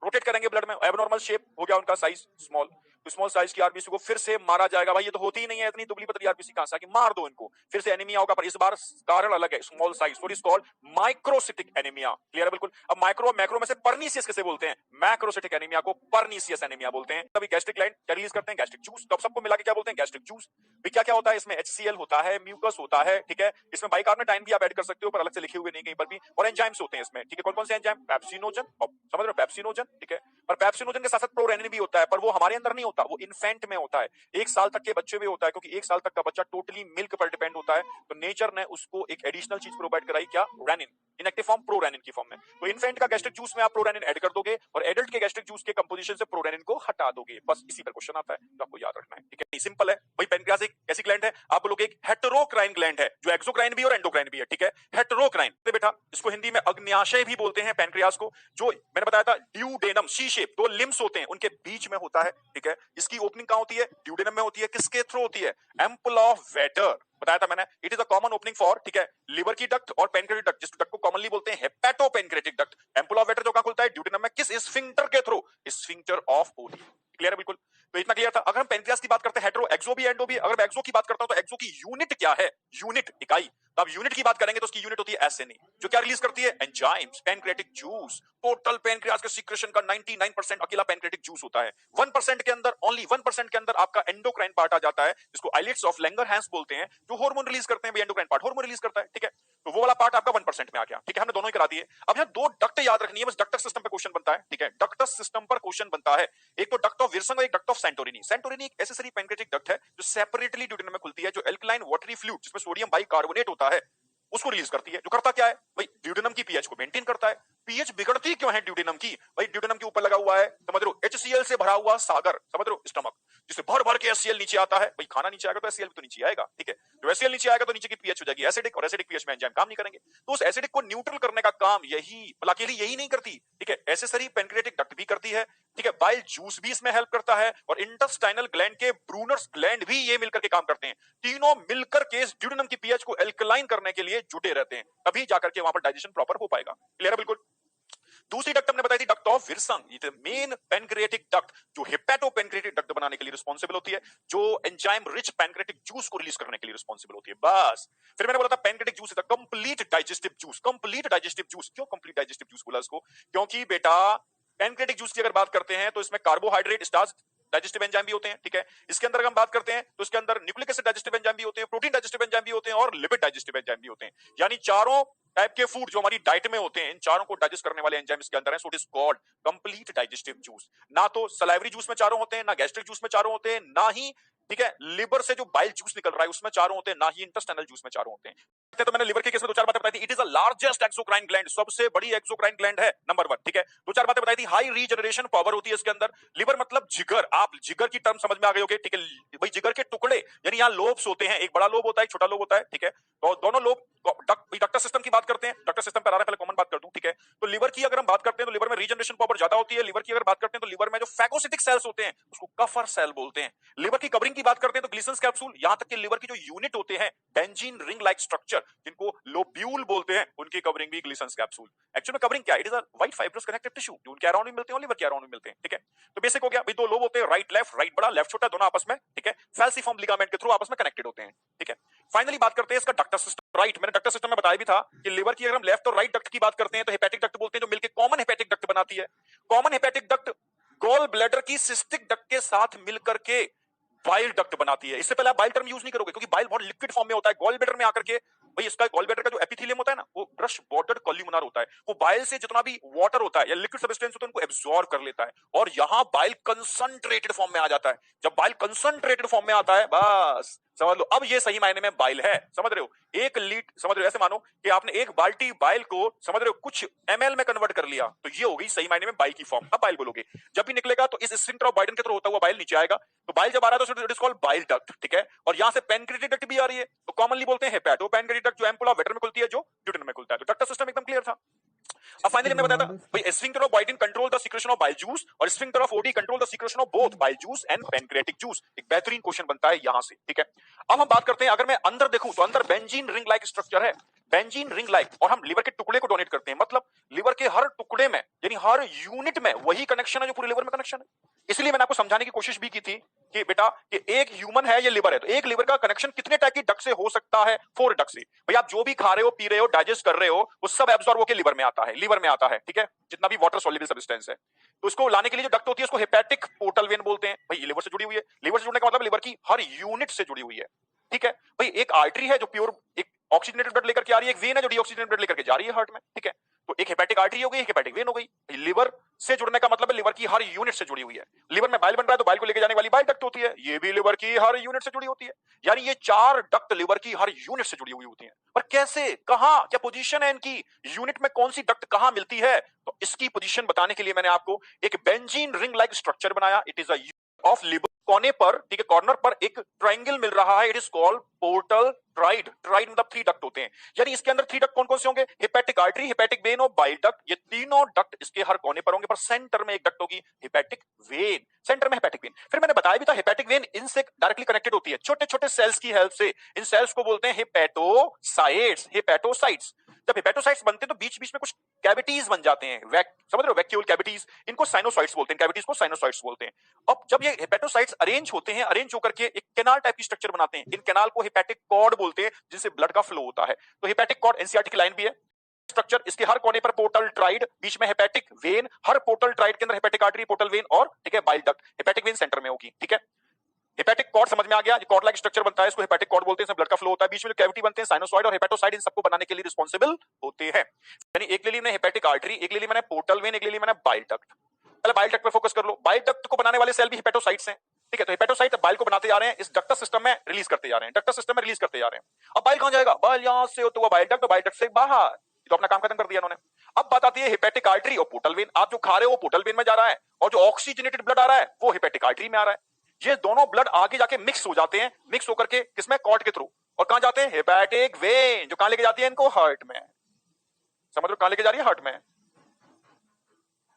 रोटेट करेंगे ब्लड में, एबनॉर्मल शेप हो गया उनका साइज स्मॉल, तो स्मॉल साइज की आरबीसी को फिर से मारा जाएगा, भाई ये तो होती ही नहीं है इतनी दुबली पतली आरबीसी कहां से आके, मार दो इनको, फिर से एनीमिया होगा, पर इस बार कारण अलग है, small size, what is called microcytic anaemia. Clear है बिल्कुल। अब माइक्रो मैक्रो में से पर्नीसियस कैसे बोलते हैं, मैक्रोसिटिक एनीमिया को पर्नीसियस एनीमिया बोलते हैं। तभी गैस्ट्रिक लाइन क्या रिलीज करते हैं, गैस्ट्रिक जूस, तो सबको मिला के क्या बोलते हैं, गैस्ट्रिक जूस। क्या क्या होता है इसमें, HCl होता है, म्यूकस होता है, ठीक है, इसमें बाइकार्बोनेट आयन भी आप ऐड कर सकते हो पर अलग से लिखे हुए नहीं कहीं पर भी, और एंजाइम्स होते हैं इसमें, ठीक है, कौन कौन से एंजाइम, पेप्सिनोजन, समझ रहे हो पेप्सिनोजन, ठीक है, पर पेप्सिनोजन के साथ साथ प्रोरेनिन भी होता है, पर वो हमारे अंदर नहीं होता, वो इन्फेंट में होता है, 1 साल तक के बच्चे में होता है, क्योंकि 1 साल तक का बच्चा टोटली मिल्क पर डिपेंड होता है, तो नेचर ने उसको एक एडिशनल चीज प्रोवाइड कराई, क्या, रेनिन, इनएक्टिव फॉर्म प्रोरेनिन की फॉर्म में। तो इन्फेंट का गैस्ट्रिक जूस में आप प्रोरेनिन ऐड कर दोगे और एडल्ट के गैस्ट्रिक जूस के कंपोजिशन से प्रोरेनिन को हटा दोगे, बस इसी पर क्वेश्चन आता है, तो आपको याद रखना है, ठीक है, सिंपल है भाई। पैनक्रियास एक ऐसी ग्लैंड है, आप बोलोगे एक हेटेरोक्राइन ग्लैंड है जो एक्सोक्राइन भी और एंडोक्राइन भी है, ठीक है, हेटेरोक्राइन बेटा, इसको हिंदी में अग्न्याशय भी बोलते हैं पैनक्रियास को, जो मैंने बताया था ड्यूडेनम सी शेप, 2 लिम्स होते हैं उनके बीच में होता है, ठीक है, इसकी ओपनिंग कहां होती है, ड्यूडेनम में होती है, किसके थ्रू होती है, एम्पल ऑफ वेटर, बताया था मैंने, it is a common opening for, ठीक है, लिवर की डक्ट और पैनक्रियाटिक डक्ट, जिस डक्ट को कॉमनली बोलते हैं हेपेटोपैनक्रियाटिक डक्ट। एम्पल ऑफ वेटर जो कहां खुलता है, ड्यूडेनम में, किस स्फिंक्टर के through, sphincter of OD. Clear है बिल्कुल। तो इतना क्लियर था। अगर हम पेनक्रियास की बात करते हैं, हेटेरो, एक्सो भी एंडो भी, अगर मैं एक्सो की बात करता हूं तो एक्सो की यूनिट क्या है, यूनिट इकाई, तो अब यूनिट की बात करेंगे तो उसकी यूनिट होती है एसएनई, जो क्या रिलीज करती है, enzymes, pancreatic juice. Total pancreas के सीक्रेशन का 99% अकेला पैनक्रियाटिक जूस होता है। 1% के अंदर, ओनली 1% के अंदर आपका एंडोक्राइन पार्ट आ जाता है, जिसको आइलेट्स ऑफ लैंगरहैंस बोलते हैं, जो हार्मोन रिलीज करते हैं, एंडोक्राइन पार्ट हार्मोन रिलीज करता है, ठीक है, तो वो वाला पार्ट आपका 1% में आ गया, ठीक है, हमने दोनों ही करा दिए। अब यहां 2 डक्ट याद रखनी है, बस डक्ट सिस्टम पे क्वेश्चन बनता है, ठीक है, डक्ट सिस्टम पर क्वेश्चन बनता है। एक तो डक्ट ऑफ विल्सन और एक डक्ट ऑफ सैंटोरिनी। सैंटोरिनी एक एसेसरी पैनक्रियाटिक डक्ट है जो सेपरेटली ड्यूडेनम में खुलती है, जो एल्कलाइन वाटरी फ्लूइड जिसमें सोडियम बाइकार्बोनेट होता है उसको रिलीज करती है, जो करता क्या है भाई, ड्यूडेनम की पीएच को मेंटेन करता है। पीएच बिगड़ती क्यों है ड्यूडेनम की, भाई ड्यूडेनम के ऊपर लगा हुआ है, समझ रहे हो, HCl से भरा हुआ सागर, समझ रहे हो, स्टमक, जिससे भर भर के HCl नीचे आता है, भाई खाना नीचे आएगा तो HCl भी तो नीचे आएगा, ठीक है, जो HCl नीचे आएगा तो नीचे की पीएच हो जाएगी एसिडिक, और एसिडिक पीएच में एंजाइम काम नहीं करेंगे, तो उस एसिडिक को न्यूट्रल करने का काम यही अकेली यही नहीं करती, ठीक है, एसेसरी पैनक्रियाटिक डक्ट भी करती है, ठीक है, बाइल जूस भी इसमें हेल्प करता है, और इंटेस्टाइनल ग्लैंड के ब्रूनर्स ग्लैंड भी ये मिलकर के काम करते हैं। तीनों मिलकर के ड्यूडेनम की पीएच को एल्कलाइन करने के लिए जुटे रहते हैं, तभी जाकर के वहां पर डाइजेशन प्रॉपर हो पाएगा। क्लियर है बिल्कुल। दूसरी डक्ट हमने बताई थी डक्ट ऑफ विल्सन, ये मेन पैनक्रियाटिक डक्ट जो हेपेटोपैनक्रियाटिक डक्ट बनाने के लिए रिस्पांसिबल होती है, जो एंजाइम रिच पैनक्रियाटिक जूस को रिलीज करने के लिए रिस्पांसिबल होती है, बस। फिर मैंने बोला था pancreatic juice is a complete digestive juice. Complete digestive juice क्यों कंप्लीट डाइजेस्टिव जूस बोला इसको, क्योंकि बेटा पैनक्रियाटिक जूस की अगर बात करते हैं तो इसमें कार्बोहाइड्रेट, स्टार्च डाइजेस्टिव एंजाइम भी होते हैं, ठीक है। इसके अंदर हम बात करते हैं तो इसके अंदर न्यूक्लिक एसिड डाइजेस्टिव एंजाइम भी होते हैं, प्रोटीन डाइजेस्टिव एंजाइम भी होते हैं और लिपिड डाइजेस्टिव एंजाइम भी होते हैं। यानी चारों टाइप के फूड जो हमारी डाइट में होते हैं, इन चारों को डाइजेस्ट करने वाले एंजाइम इसके अंदर हैं। So it is called complete digestive juice. ना तो सलाइवरी जूस में चारों होते हैं, ना गैस्ट्रिक जूस में चारों होते हैं, ना ही, ठीक है, लिवर से जो बाइल जूस निकल रहा है उसमें चारों होते हैं, ना ही इंटेस्टाइनल जूस में चारों होते हैं। तो मैंने लिवर के केस में दो चार बातें बताई थी। It is the largest exocrine gland, सबसे बड़ी एक्सोक्राइन ग्लैंड है, नंबर 1, ठीक है। दो चार बातें बताई थी। हाई रीजनरेशन पावर होती है इसके अंदर। लिवर मतलब जिगर, आप जिगर की टर्म समझ में आ गई होगी, ठीक है। भाई जिगर के टुकड़े, यानी यहाँ लोब्स होते हैं, एक बड़ा लोब होता है, एक छोटा लोब होता है, ठीक है। तो दोनों लोब डक्टर सिस्टम की बात करते हैं, डक्टर सिस्टम पर आ रहा है, पहले कॉमन बात कर दूं, ठीक है। तो लिवर की अगर हम बात करते हैं तो लिवर में रीजनरेशन पावर ज्यादा होती है। लिवर की अगर बात करते हैं तो लिवर में जो फैगोसिटिक सेल्स होते हैं उसको कफर सेल बोलते हैं। लिवर की कवरिंग की बात करते हैं तो ग्लिसन्स कैप्सूल, यहां तक कि लिवर की जो यूनिट होते हैं बेंजीन रिंग लाइक स्ट्रक्चर जिनको लोब्यूल बोलते हैं, उनकी कवरिंग भी ग्लिसन्स कैप्सूल। एक्चुअली में कवरिंग क्या है? It is a white fibrous connective tissue जो उनके अराउंड भी मिलते हैं और लिवर के अराउंड भी मिलते हैं, ठीक है। तो बेसिक हो गया भाई, दो लोब होते हैं, राइट लेफ्ट, राइट बड़ा लेफ्ट छोटा, दोनों आपस में, ठीक है, फैल्सिफॉर्म लिगामेंट के थ्रू आपस में कनेक्टेड होते हैं, ठीक है। फाइनली बात करते हैं इसका डक्टर सिस्टम। राइट, मैंने डक्टर सिस्टम में बताया भी था कि लिवर की अगर हम लेफ्ट और राइट डक्ट की बात करते हैं तो हेपेटिक डक्ट बोलते हैं, जो मिलकर कॉमन हेपेटिक डक्ट बनाती है। Common hepatic duct gall bladder की सिस्टिक डक्ट के साथ मिलकर के बाइल डक्ट बनाती है। इससे पहले आप बाइल टर्म यूज नहीं करोगे क्योंकि बाइल बहुत लिक्विड फॉर्म में होता है। गॉल ब्लैडर में आकर के भाई, इसका गॉल ब्लैडर का जो एपिथेलियम होता है ना, वो ब्रश बॉर्डर्ड कॉल्यूमिनर होता है। वो बाइल से जितना भी वाटर होता है या लिक्विड सब्सटेंस होता है उनको एब्जॉर्ब कर लेता है और यहां बाइल कंसंट्रेटेड फॉर्म में आ जाता है। जब बाइल कंसंट्रेटेड फॉर्म में आता है, बस समझ लो अब ये सही मायने में बाइल है। समझ रहे हो? एक लीट, समझ रहे हो, ऐसे मानो कि आपने एक बाल्टी बाइल को, समझ रहे हो, कुछ एमएल में कन्वर्ट कर लिया तो ये हो गई सही मायने में बाइल की फॉर्म। अब बाइल बोलोगे, जब भी निकलेगा तो इस स्फिंक्टर ऑफ बाइडेन के थ्रू होता हुआ बाइल नीचे आएगा। तो बाइल जब आ रहा है तो it is called bile duct, ठीक है। और यहां से पेनक्रिएटिक डक्ट भी आ रही है तो कॉमनली बोलते हैं हेपेटो पेनक्रिएटिक डक्ट, जो एम्पुला वेटर में खुलती है, जो ड्यूटेन में खुलता है। तो डक्टर सिस्टम एकदम क्लियर था। अब फाइनली हमने बताया था भाई, sphincter of Boyden control the secretion of bile juice और sphincter of Oddi control the secretion of both bile juice and pancreatic juice. एक बेहतरीन क्वेश्चन बनता है यहां से, ठीक है। अब हम बात करते हैं, अगर मैं अंदर देखूं तो अंदर बेंजीन रिंग लाइक स्ट्रक्चर है, बेंजीन रिंग लाइक, और हम लिवर के टुकड़े को डोनेट करते हैं। मतलब लिवर के हर टुकड़े में, यानी हर यूनिट में वही कनेक्शन है जो पूरे लिवर में कनेक्शन है। इसलिए मैंने आपको समझाने की कोशिश भी की थी कि बेटा, कि एक ह्यूमन है, ये लिवर है, तो एक लिवर का कनेक्शन कितने टाइप की डक्ट से हो सकता है? 4 डक्ट से। भाई आप जो भी खा रहे हो, पी रहे हो, डाइजेस्ट कर रहे हो, वो सब एब्जॉर्ब होकर लिवर में आता है, लिवर में आता है, ठीक है, जितना भी वाटर सॉल्युबल सब्सटेंस है। तो इसको लाने के लिए जो डक्ट होती है उसको हेपेटिक पोर्टल वेन बोलते हैं। भाई लिवर से जुड़ी हुई है। लिवर से जुड़ने का मतलब लिवर की हर यूनिट से जुड़ी हुई है, ठीक है। भाई एक आर्टरी है जो प्योर एक ऑक्सीजनेटेड ब्लड लेकर के आ रही है, एक वेन है जो डीऑक्सीजनेटेड ब्लड लेकर के जा रही है हार्ट में, ठीक है। तो एक हेपेटिक आर्टरी हो गई, एक हेपेटिक वेन हो गई। लिवर से जुड़ने का मतलब है लिवर की हर यूनिट से जुड़ी हुई है। लिवर में बाइल बन रहा है तो बाइल को लेके जाने वाली बाइल डक्ट होती है, ये भी लिवर की हर यूनिट से जुड़ी होती है। यानी ये 4 डक्ट लिवर की हर यूनिट से जुड़ी हुई होती हैं। पर कैसे, कहां, क्या पोजीशन है इनकी, यूनिट में कौन सी डक्ट कहां मिलती है, तो इसकी पोजीशन बताने के लिए मैंने आपको एक बेंजीन रिंग लाइक स्ट्रक्चर बनाया। It is a of liver, कोने पर, ठीक है, कॉर्नर पर एक ट्रायंगल मिल रहा है। It is called portal tried. Tried मतलब 3 डक्ट होते हैं। यानी इसके अंदर 3 डक्ट कौन कौन से होंगे? हेपेटिक आर्टरी, हेपेटिक वेन और बाइल डक्ट। ये तीनों डक्ट इसके हर कोने पर होंगे, पर सेंटर में एक डक्ट होगी, हेपेटिक वेन। सेंटर में हेपेटिक वेन। फिर मैंने बताया भी था हेपेटिक वेन इनसे डायरेक्टली कनेक्टेड होती है छोटे छोटे सेल्स की हेल्प से। इन सेल्स को बोलते हैं हेपेटोसाइट्स। हेपेटोसाइट्स, जब हेपेटोसाइट्स बनते हैं तो बीच बीच में कुछ कैविटीज बन जाते हैं, समझ रहे हो, वैक्यूल कैविटीज। इनको साइनोसाइट्स बोलते हैं, कैविटीज को साइनोसाइट्स बोलते हैं। अब जब ये हेपेटोसाइट्स अरेंज होते हैं, अरेंज होकर के एक कैनाल टाइप की स्ट्रक्चर बनाते हैं। इन कैनाल को हेपेटिक कॉर्ड बोलते हैं, जिससे ब्लड का फ्लो होता है। तो हेपेटिक कॉर्ड एनसीईआरटी की लाइन भी है स्ट्रक्चर। इसके हर कोने पर पोर्टल ट्राइड, बीच में hepatic when, her portal tried के अंदर हेपेटिक आर्टरी, पोर्टल वेन और, ठीक है, bile duct. Hepatic when centre में होगी, ठीक है। हेपेटिक कॉर्ड समझ में आ गया, कॉर्ड लाइक स्ट्रक्चर बनता है, इसको हेपेटिक कॉर्ड बोलते हैं, इसमें ब्लड का फ्लो होता है, बीच में कैविटी बनते हैं, साइनोसॉइड और हेपेटोसाइड इन सबको बनाने के लिए रिस्पांसिबल होते हैं। यानी एक ले ली मैंने हेपेटिक आर्टरी, एक ले ली मैंने पोर्टल वेन, एक ले ली मैंने बाइल डक्ट। पहले बाइल डक्ट पे फोकस कर लो। बाइल डक्ट को बनाने वाले सेल भी हेपेटोसाइट्स हैं, ठीक है। तो हेपेटोसाइट बाइल को बनाते जा रहे हैं, इस डक्टर सिस्टम में रिलीज करते जा रहे हैं, डक्टर सिस्टम में रिलीज करते जा रहे हैं। अब बाइल कहां जाएगा? बाइल यहां से होता हुआ बाइल डक्ट, बाइल डक्ट से बाहर, तो अपना काम खत्म कर दिया उन्होंने। अब बात आती है हेपेटिक आर्टरी और पोर्टल वेन। आप जो खा रहे हो वो पोर्टल वेन में जा रहा है और जो ऑक्सीजनेटेड ब्लड आ रहा है वो हेपेटिक आर्टरी में आ रहा है। ये दोनों ब्लड आगे जाके मिक्स हो जाते हैं, मिक्स होकर के किसमें? कॉर्ड के थ्रू। और कहां जाते हैं? हेपेटिक वेन, जो कहां लेके जाती है इनको? हार्ट में। समझ लो कहां लेके जा रही है? हार्ट में,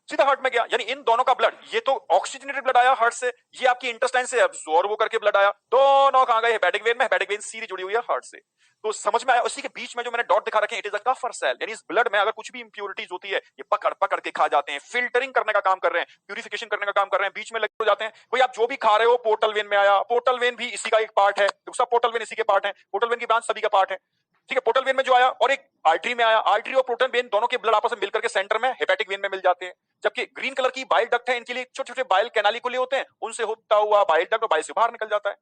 सीधा हार्ट में गया। यानी इन दोनों का ब्लड, ये तो ऑक्सीजनेटेड ब्लड आया हार्ट से, ये आपकी इंटेस्टाइन से अब्सॉर्ब होकर के ब्लड आया, दोनों कहां गए? हेपेटिक वेन में। हेपेटिक वेन सीधी जुड़ी हुई है हार्ट से। तो समझ में आया? उसी के बीच में जो मैंने डॉट दिखा रखे हैं, इट इज अ कफर सेल। यानी इस ब्लड में अगर कुछ भी इंप्योरिटीज होती है, ये पकड़ पकड़ के खा जाते हैं, फिल्टरिंग करने का काम कर रहे हैं, प्यूरिफिकेशन करने का काम कर रहे हैं, बीच में लगे हो जाते हैं। कोई आप जो भी खा रहे हो पोर्टल वेन में आया, पोर्टल वेन भी इसी का एक पार्ट है, दूसरा पोर्टल वेन इसी के पार्ट है, पोर्टल वेन की ब्रांच सभी का पार्ट है। ठीक है, पोर्टल वेन में जो आया और एक आर्टरी में आया, आर्टरी और पोर्टल वेन दोनों के ब्लड आपस में मिलकर के सेंटर में हेपेटिक वेन में मिल जाते हैं। जबकि ग्रीन कलर की बाइल डक्ट है, इनके लिए छोटे छोटे बाइल कैनालिकुले होते हैं, उनसे होता हुआ बाइल डक्ट और बाइल से बाहर निकल जाता है।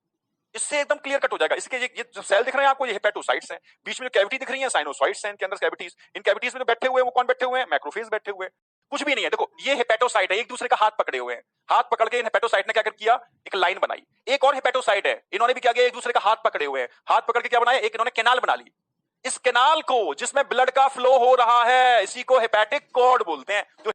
इससे एकदम क्लियर कट हो जाएगा। इसके ये जो सेल दिख रहे हैं आपको, ये हेपेटोसाइट्स हैं। बीच में जो कैविटी दिख रही है साइनोसाइट्स हैं, इनके अंदर कैविटीज। इन कैविटीज में जो बैठे हुए हैं वो कौन बैठे हुए हैं? मैक्रोफेज बैठे हुए हैं। कुछ भी नहीं है, देखो ये हेपेटोसाइट है, एक दूसरे का हाथ पकड़े हुए हैं। हाथ पकड़ के इन हेपेटोसाइट ने क्या किया? एक लाइन बनाई। एक और हेपेटोसाइट है, इन्होंने भी क्या किया? एक दूसरे का हाथ पकड़े हुए हैं। हाथ पकड़ के क्या बनाया? एक इन्होंने कैनाल बना ली। इस कैनाल को, जिसमें ब्लड का फ्लो हो रहा है, इसी को हेपेटिक कॉर्ड बोलते हैं। जो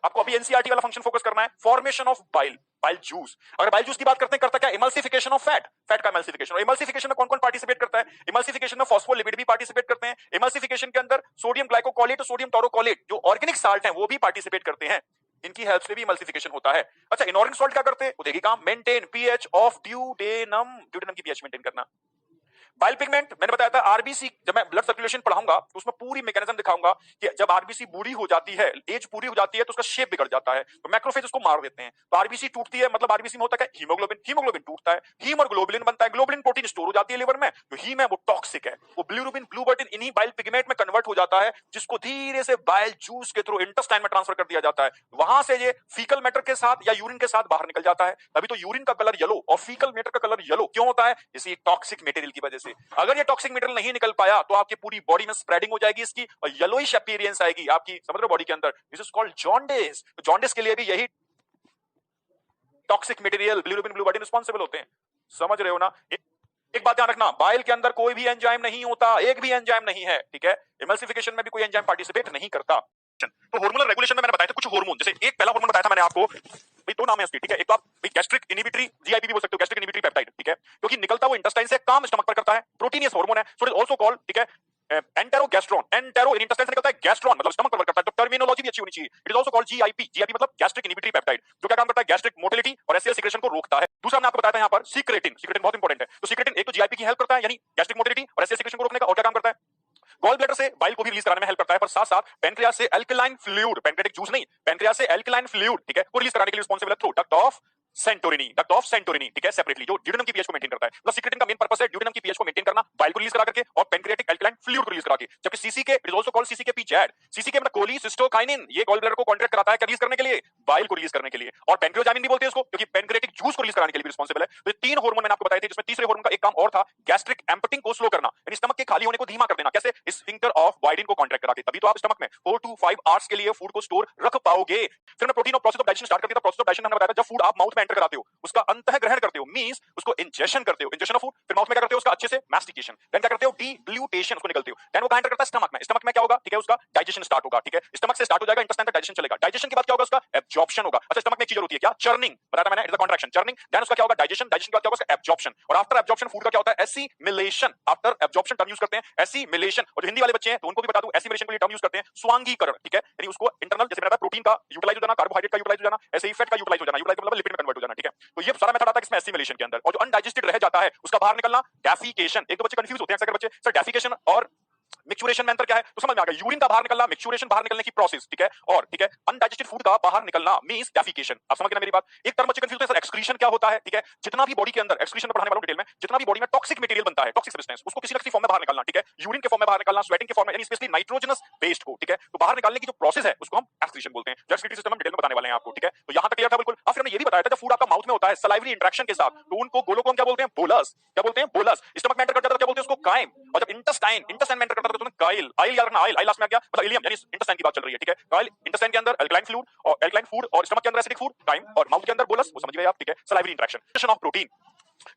आपको अभी एनसीईआरटी वाला फंक्शन फोकस करना है, formation of bile, bile juice. अगर बाइल जूस की बात करते हैं, करता क्या? इमल्सिफिकेशन ऑफ फैट, फैट का इमल्सिफिकेशन। और इमल्सिफिकेशन में कौन-कौन पार्टिसिपेट करता है? इमल्सिफिकेशन में फॉस्फोलिपिड भी पार्टिसिपेट करते हैं। इमल्सिफिकेशन के अंदर सोडियम ग्लाइकोकोलेट और सोडियम टोरोकोलेट जो ऑर्गेनिक साल्ट हैं वो भी पार्टिसिपेट करते हैं। इनकी हेल्प से भी इमल्सिफिकेशन होता है। अच्छा, इनऑर्गेनिक सॉल्ट क्या करते हैं? वो देखिए काम, maintain pH of duodenum, duodenum की पीएच मेंटेन करना। बाइल पिगमेंट मैंने बताया था, आरबीसी, जब मैं ब्लड सर्कुलेशन पढ़ाऊंगा तो उसमें पूरी मैकेनिज्म दिखाऊंगा कि जब आरबीसी बूढ़ी हो जाती है, एज पूरी हो जाती है, तो उसका शेप बिगड़ जाता है, तो मैक्रोफेज उसको मार देते हैं। तो आरबीसी टूटती है, मतलब आरबीसी में होता है हीमोग्लोबिन, हीमोग्लोबिन टूटता है, हीम और ग्लोबुलिन बनता है, ग्लोबुलिन प्रोटीन स्टोर हो जाती है लिवर में, जो हीम है वो टॉक्सिक है, वो बिलिरुबिन, ब्लूबर्टिन इन्हीं बाइल पिगमेंट में कन्वर्ट हो जाता है, जिसको धीरे से बाइल जूस के थ्रू इंटेस्टाइन में ट्रांसफर कर दिया जाता है। वहां से ये फीकल मैटर के साथ या यूरिन के साथ बाहर निकल जाता है। तभी तो यूरिन का कलर येलो और फीकल मैटर का कलर येलो क्यों होता है? इसी टॉक्सिक मटेरियल की वजह से। अगर ये टॉक्सिक मटेरियल नहीं निकल पाया तो आपकी पूरी बॉडी में स्प्रेडिंग हो जाएगी इसकी, और येलोइश अपीयरेंस आएगी आपकी, समझ रहे हो, बॉडी के अंदर। This is called jaundice. तो जॉन्डिस के लिए भी यही टॉक्सिक मटेरियल बिलिरुबिन, ब्लूबर्टिन रिस्पांसिबल होते हैं। समझ रहे हो ना? एक बात ध्यान रखना, बाइल के अंदर कोई भी एंजाइम नहीं होता, एक भी एंजाइम नहीं है, ठीक है? इमल्सिफिकेशन में भी कोई एंजाइम पार्टिसिपेट नहीं करता। तो हार्मोनल रेगुलेशन में मैंने बताया था कुछ हार्मोन, जैसे एक पहला हार्मोन बताया था मैंने आपको, भाई दो नाम है उसके, ठीक है? एक तो आप गैस्ट्रिक इनहिबिटरी, जीआईपी भी बोल सकते हो, गैस्ट्रिक इनहिबिटरी पेप्टाइड, ठीक है? क्योंकि निकलता वो इंटेस्टाइन से, काम स्टमक पर करता है, प्रोटीनियस हार्मोन है, सो इट इज आल्सो कॉल्ड, ठीक है, एंटेरोगैस्ट्रॉन। एंटेरो इन इंटेस्टाइन से निकलता है, गैस्ट्रॉन मतलब स्टमक पर वर्क करता है, तो टर्मिनोलॉजी भी अच्छी होनी चाहिए। It is also called GIP, GIP मतलब गैस्ट्रिक इनहिबिटरी पेप्टाइड, जो क्या काम करता है? गैस्ट्रिक मोटिलिटी और एचसीएल सीक्रेशन को रोकता है। दूसरा मैंने आपको बताया था यहाँ पर सीक्रेटिन, सीक्रेटिन बहुत इंपॉर्टेंट है। तो सीक्रेटिन एक तो जीआईपी की हेल्प करता है, यानी गैस्ट्रिक मोटिलिटी और एचसीएल सीक्रेशन को रोकने का, और क्या काम करता है? गॉल ब्लैडर से बाइल को भी रिलीज कराने में हेल्प करता है, पर साथ साथ पैनक्रियास से एल्कलाइन फ्लूइड, पैनक्रियाटिक जूस नहीं, पैनक्रियास से एल्कलाइन फ्लूइड, ठीक है, को रिलीज कराने के लिए रिस्पांसिबल है through duct of Santorini, duct of Santorini, ठीक है, सेपरेटली, जो ड्यूडेनम की पीएच को मेंटेन करता है। मतलब सीक्रेटिन का मेन पर्पस है ड्यूडेनम की पीएच को मेंटेन करना, बाइल को रिलीज करा करके, और पैनक्रियाटिक एल्कलाइन फ्लूइड को रिलीज करा के। जबकि सीसीके, it is also called सीसीके Z, सीसीके मतलब कोलिसिस्टोकाइनिन, ये गॉल ब्लैडर को कॉन्ट्रैक्ट कराता है, क्या रिलीज करने के लिए? बाइल को रिलीज करने के लिए। और पैनक्रियोजामिन भी बोलते हैं इसको, क्योंकि पैनक्रियाटिक जूस को रिलीज कराने के लिए भी रिस्पांसिबल है। तो ये तीन हार्मोन मैंने आपको बताए थे, जिसमें तीसरे हार्मोन का एक काम और था, गैस्ट्रिक एम्पटिंग को स्लो करना, यानी स्टमक के खाली होने को धीमा कर देना। कैसे? स्फिंक्टर ऑफ वाइडिन को कॉन्ट्रैक्ट करा के, तभी तो आप स्टमक में 4 to 5 आवर्स के लिए फूड को स्टोर रख पाओगे। फिर मैं प्रोटीन और प्रोसेस ऑफ डाइजेशन स्टार्ट कर दिया था। प्रोसेस ऑफ डाइजेशन हमने बताया था, जब फूड आप माउथ में एंटर कराते हो, उसका अंतः ग्रहण करते हो, मींस उसको इंजेशन करते हो, इंजेशन ऑफ फूड, फिर माउथ में क्या करते हो? उसका अच्छे से मैस्टिकेशन, देन क्या करते हो? डीग्लूटेशन, उसको निकलते हो, देन वो कहां एंटर करता है? स्टमक में। स्टमक में क्या होगा? ठीक है, उसका डाइजेशन स्टार्ट होगा, ठीक है, स्टमक से स्टार्ट हो जाएगा, इंटेस्टाइन तक डाइजेशन चलेगा, डाइजेशन के बाद क्या होगा? उसका एब्जॉर्प्शन होगा। अच्छा, स्टमक में एक चीज होती है क्या? चर्निंग, बताया था मैंने, it is a contraction, churning, then उसका क्या होगा? डाइजेशन, डाइजेशन के बाद क्या होगा? उसका एब्जॉर्प्शन, और आफ्टर एब्जॉर्प्शन फूड का क्या होता है? Assimilation. After absorption term use करते हैं, एसिमिलेशन, और जो हिंदी वाले बच्चे हैं तो उनको भी बता दूं, एसिमिलेशन के लिए टर्म यूज करते हैं स्वांगीकरण, ठीक है, यानी उसको इंटरनल, जैसे मैंने बताया, प्रोटीन का यूटिलाइज हो जाना, कार्बोहाइड्रेट का यूटिलाइज हो जाना, ऐसे ही फैट का यूटिलाइज हो जाना, यूटिलाइज मतलब लिपिड में कन्वर्ट हो जाना, ठीक है। तो ये सारा मेथड आता है किसमें? एसिमिलेशन के अंदर। और जो अनडाइजेस्टेड रह जाता है उसका बाहर निकलना, डेफिकेशन। एक तो बच्चे कंफ्यूज होते हैं अक्सर बच्चे, सर डेफिकेशन और मिक्सुरेशन में अंतर क्या है? तो समझ में आ गया, यूरिन का बाहर निकलना, मिक्सुरेशन बाहर निकलने की प्रोसेस, ठीक है, और ठीक है, अनडाइजेस्टेड फूड का बाहर निकलना मींस डेफिकेशन। आप समझ गए ना मेरी बात? एक टर्म बच्चे कंफ्यूज होते हैं, सर एक्सक्रीशन क्या होता है? ठीक है, जितना भी बॉडी के अंदर, एक्सक्रीशन में पढ़ाने वाला हूं डिटेल में, जितना भी बॉडी में टॉक्सिक मटेरियल बनता है, टॉक्सिक सब्सटेंस, उसको किसी न किसी फॉर्म में बाहर निकालना, ठीक है, यूरिन के फॉर्म में बाहर निकालना, स्वेटिंग के फॉर्म में, यानी स्पेशली नाइट्रोजनस वेस्ट को, ठीक है, तो बाहर निकालने की जो प्रोसेस है उसको हम एक्सक्रीशन बोलते हैं। जो एक्सक्रीटरी सिस्टम हम डिटेल में बताने वाले हैं आपको, ठीक है। तो यहां तक क्लियर था बिल्कुल। अब फिर हमने ये भी बताया था, जब फूड आपका माउथ में होता है सलाइवरी इंटरेक्शन के साथ, तो उनको गोलों को हम क्या बोलते हैं? बोलस। क्या बोलते हैं? बोलस। स्टमक में एंटर करता है तो क्या बोलते हैं उसको? काइम। और जब इंटेस्टाइन, इंटेस्टाइन में एंटर करता है तो तुम्हें काइल, आइल याद रखना, आइल, आइल लास्ट में आ गया, मतलब इलियम, यानी इंटेस्टाइन की बात चल रही है, ठीक है। काइल, इंटेस्टाइन के अंदर एल्कलाइन फ्लूइड और एल्कलाइन फूड, और स्टमक के अंदर एसिडिक फूड, काइम, और माउथ के अंदर बोलस, वो समझ गए आप, ठीक है, salivary interaction. Digestion of protein,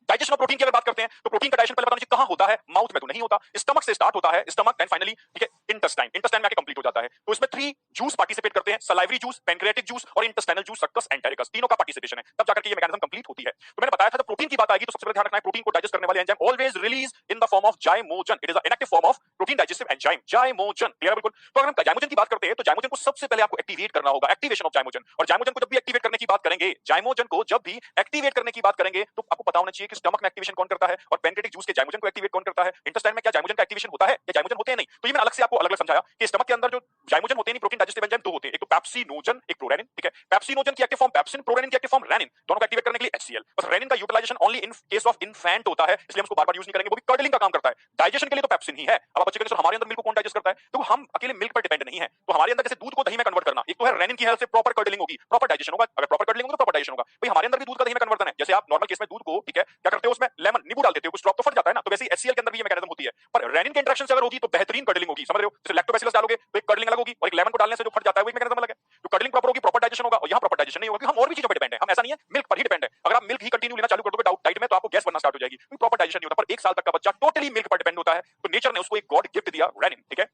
digestion of protein की अगर बात करते हैं तो प्रोटीन का डाइजेशन पहले बताना चाहिए कहां होता है? माउथ में तो नहीं होता, स्टमक से स्टार्ट होता है, स्टमक देन फाइनली, ठीक है, इंटेस्टाइन, इंटेस्टाइन में आके कंप्लीट हो जाता है। तो इसमें 3 जूस पार्टिसिपेट करते हैं, सलाइवरी जूस, पैनक्रियाटिक जूस और इंटेस्टाइनल जूस, सक्कस एंटेरिकस, तीनों का पार्टिसिपेशन है, तब जाकर के ये मैकेनिज्म कंप्लीट होती है। तो मैंने बताया था, जब प्रोटीन की बात आएगी तो सबसे पहले ध्यान रखना है, प्रोटीन को डाइजेस्ट करने वाले enzyme always release in the form of zymogen, it is a inactive form of protein digestive enzyme, zymogen. Clear है बिल्कुल? तो अगर हम जाइमोजन की बात करते हैं तो जाइमोजन को सबसे पहले आपको एक्टिवेट करना होगा, एक्टिवेशन ऑफ जाइमोजन। और जाइमोजन को जब भी एक्टिवेट करने की बात करेंगे, जाइमोजन को जब भी एक्टिवेट करने की बात करेंगे तो आपको पता होना चाहिए चाहिए कि स्टमक में एक्टिवेशन कौन करता है और पैनक्रियाटिक जूस के जाइमोजन को एक्टिवेट कौन करता है, इंटेस्टाइन में क्या जाइमोजन का एक्टिवेशन होता है या जाइमोजन होते हैं नहीं। तो ये मैंने अलग से आपको अलग अलग समझाया कि स्टमक के अंदर जो जाइमोजन होते हैं नहीं, प्रोटीन डाइजेस्टिव एंजाइम दो होते हैं, एक तो पेप्सिनोजन, एक प्रोरेनिन, ठीक है। पेप्सिनोजन की एक्टिव फॉर्म पेप्सिन, प्रोरेनिन की एक्टिव फॉर्म रेनिन, दोनों को एक्टिवेट करने के लिए HCl। बस रेनिन का utilisation only in case of infant होता है, इसलिए हम उसको बार-बार यूज नहीं करेंगे, वो भी कर्डलिंग का काम करता है। डाइजेशन के लिए तो पेप्सिन ही है। अब आप बच्चे कहेंगे सर हमारे अंदर मिल्क को कौन डाइजेस्ट करता है, तो हम अकेले मिल्क पर डिपेंड नहीं है, तो हमारे अंदर जैसे दूध को दही में कन्वर्ट करना, एक तो है रेनिन की हेल्प से प्रॉपर कर्डलिंग होगी, प्रॉपर डाइजेशन होगा, अगर प्रॉपर कर्डलिंग होगा तो प्रॉपर डाइजेशन होगा। भाई हमारे अंदर भी दूध का दही में कन्वर्जन है, जैसे आप नॉर्मल केस में दूध को, ठीक है, क्या करते हो उसमें लेमन नींबू डाल देते हो, कुछ ड्रॉप तो फट जाता है ना, तो वैसे ही HCl के अंदर भी ये मैकेनिज्म होती है, पर रेनिन के इंटरेक्शन से अगर होगी तो बेहतरीन कर्डलिंग होगी, समझ रहे हो। जैसे लैक्टोबैसिलस डालोगे तो एक कर्डलिंग अलग होगी और एक लेमन को डालने से जो फट जाता है वो एक मैकेनिज्म अलग है। तो कर्डलिंग प्रॉपर होगी, प्रॉपर डाइजेशन होगा, और यहाँ प्रॉपर डाइजेशन नहीं होगा क्योंकि हम और भी चीजों पर डिपेंड है, हम ऐसा नहीं है मिल्क पर ही डिपेंड है। अगर आप मिल्क ही कंटिन्यू लेना चालू कर दोगे डाइट में तो आपको गैस बनना स्टार्ट हो जाएगी, क्योंकि प्रॉपर डाइजेशन नहीं होता। पर 1 साल तक का बच्चा टोटली मिल्क पर डिपेंड होता है, तो नेचर ने उसको एक गॉड गिफ्ट दिया रेनिन, ठीक है।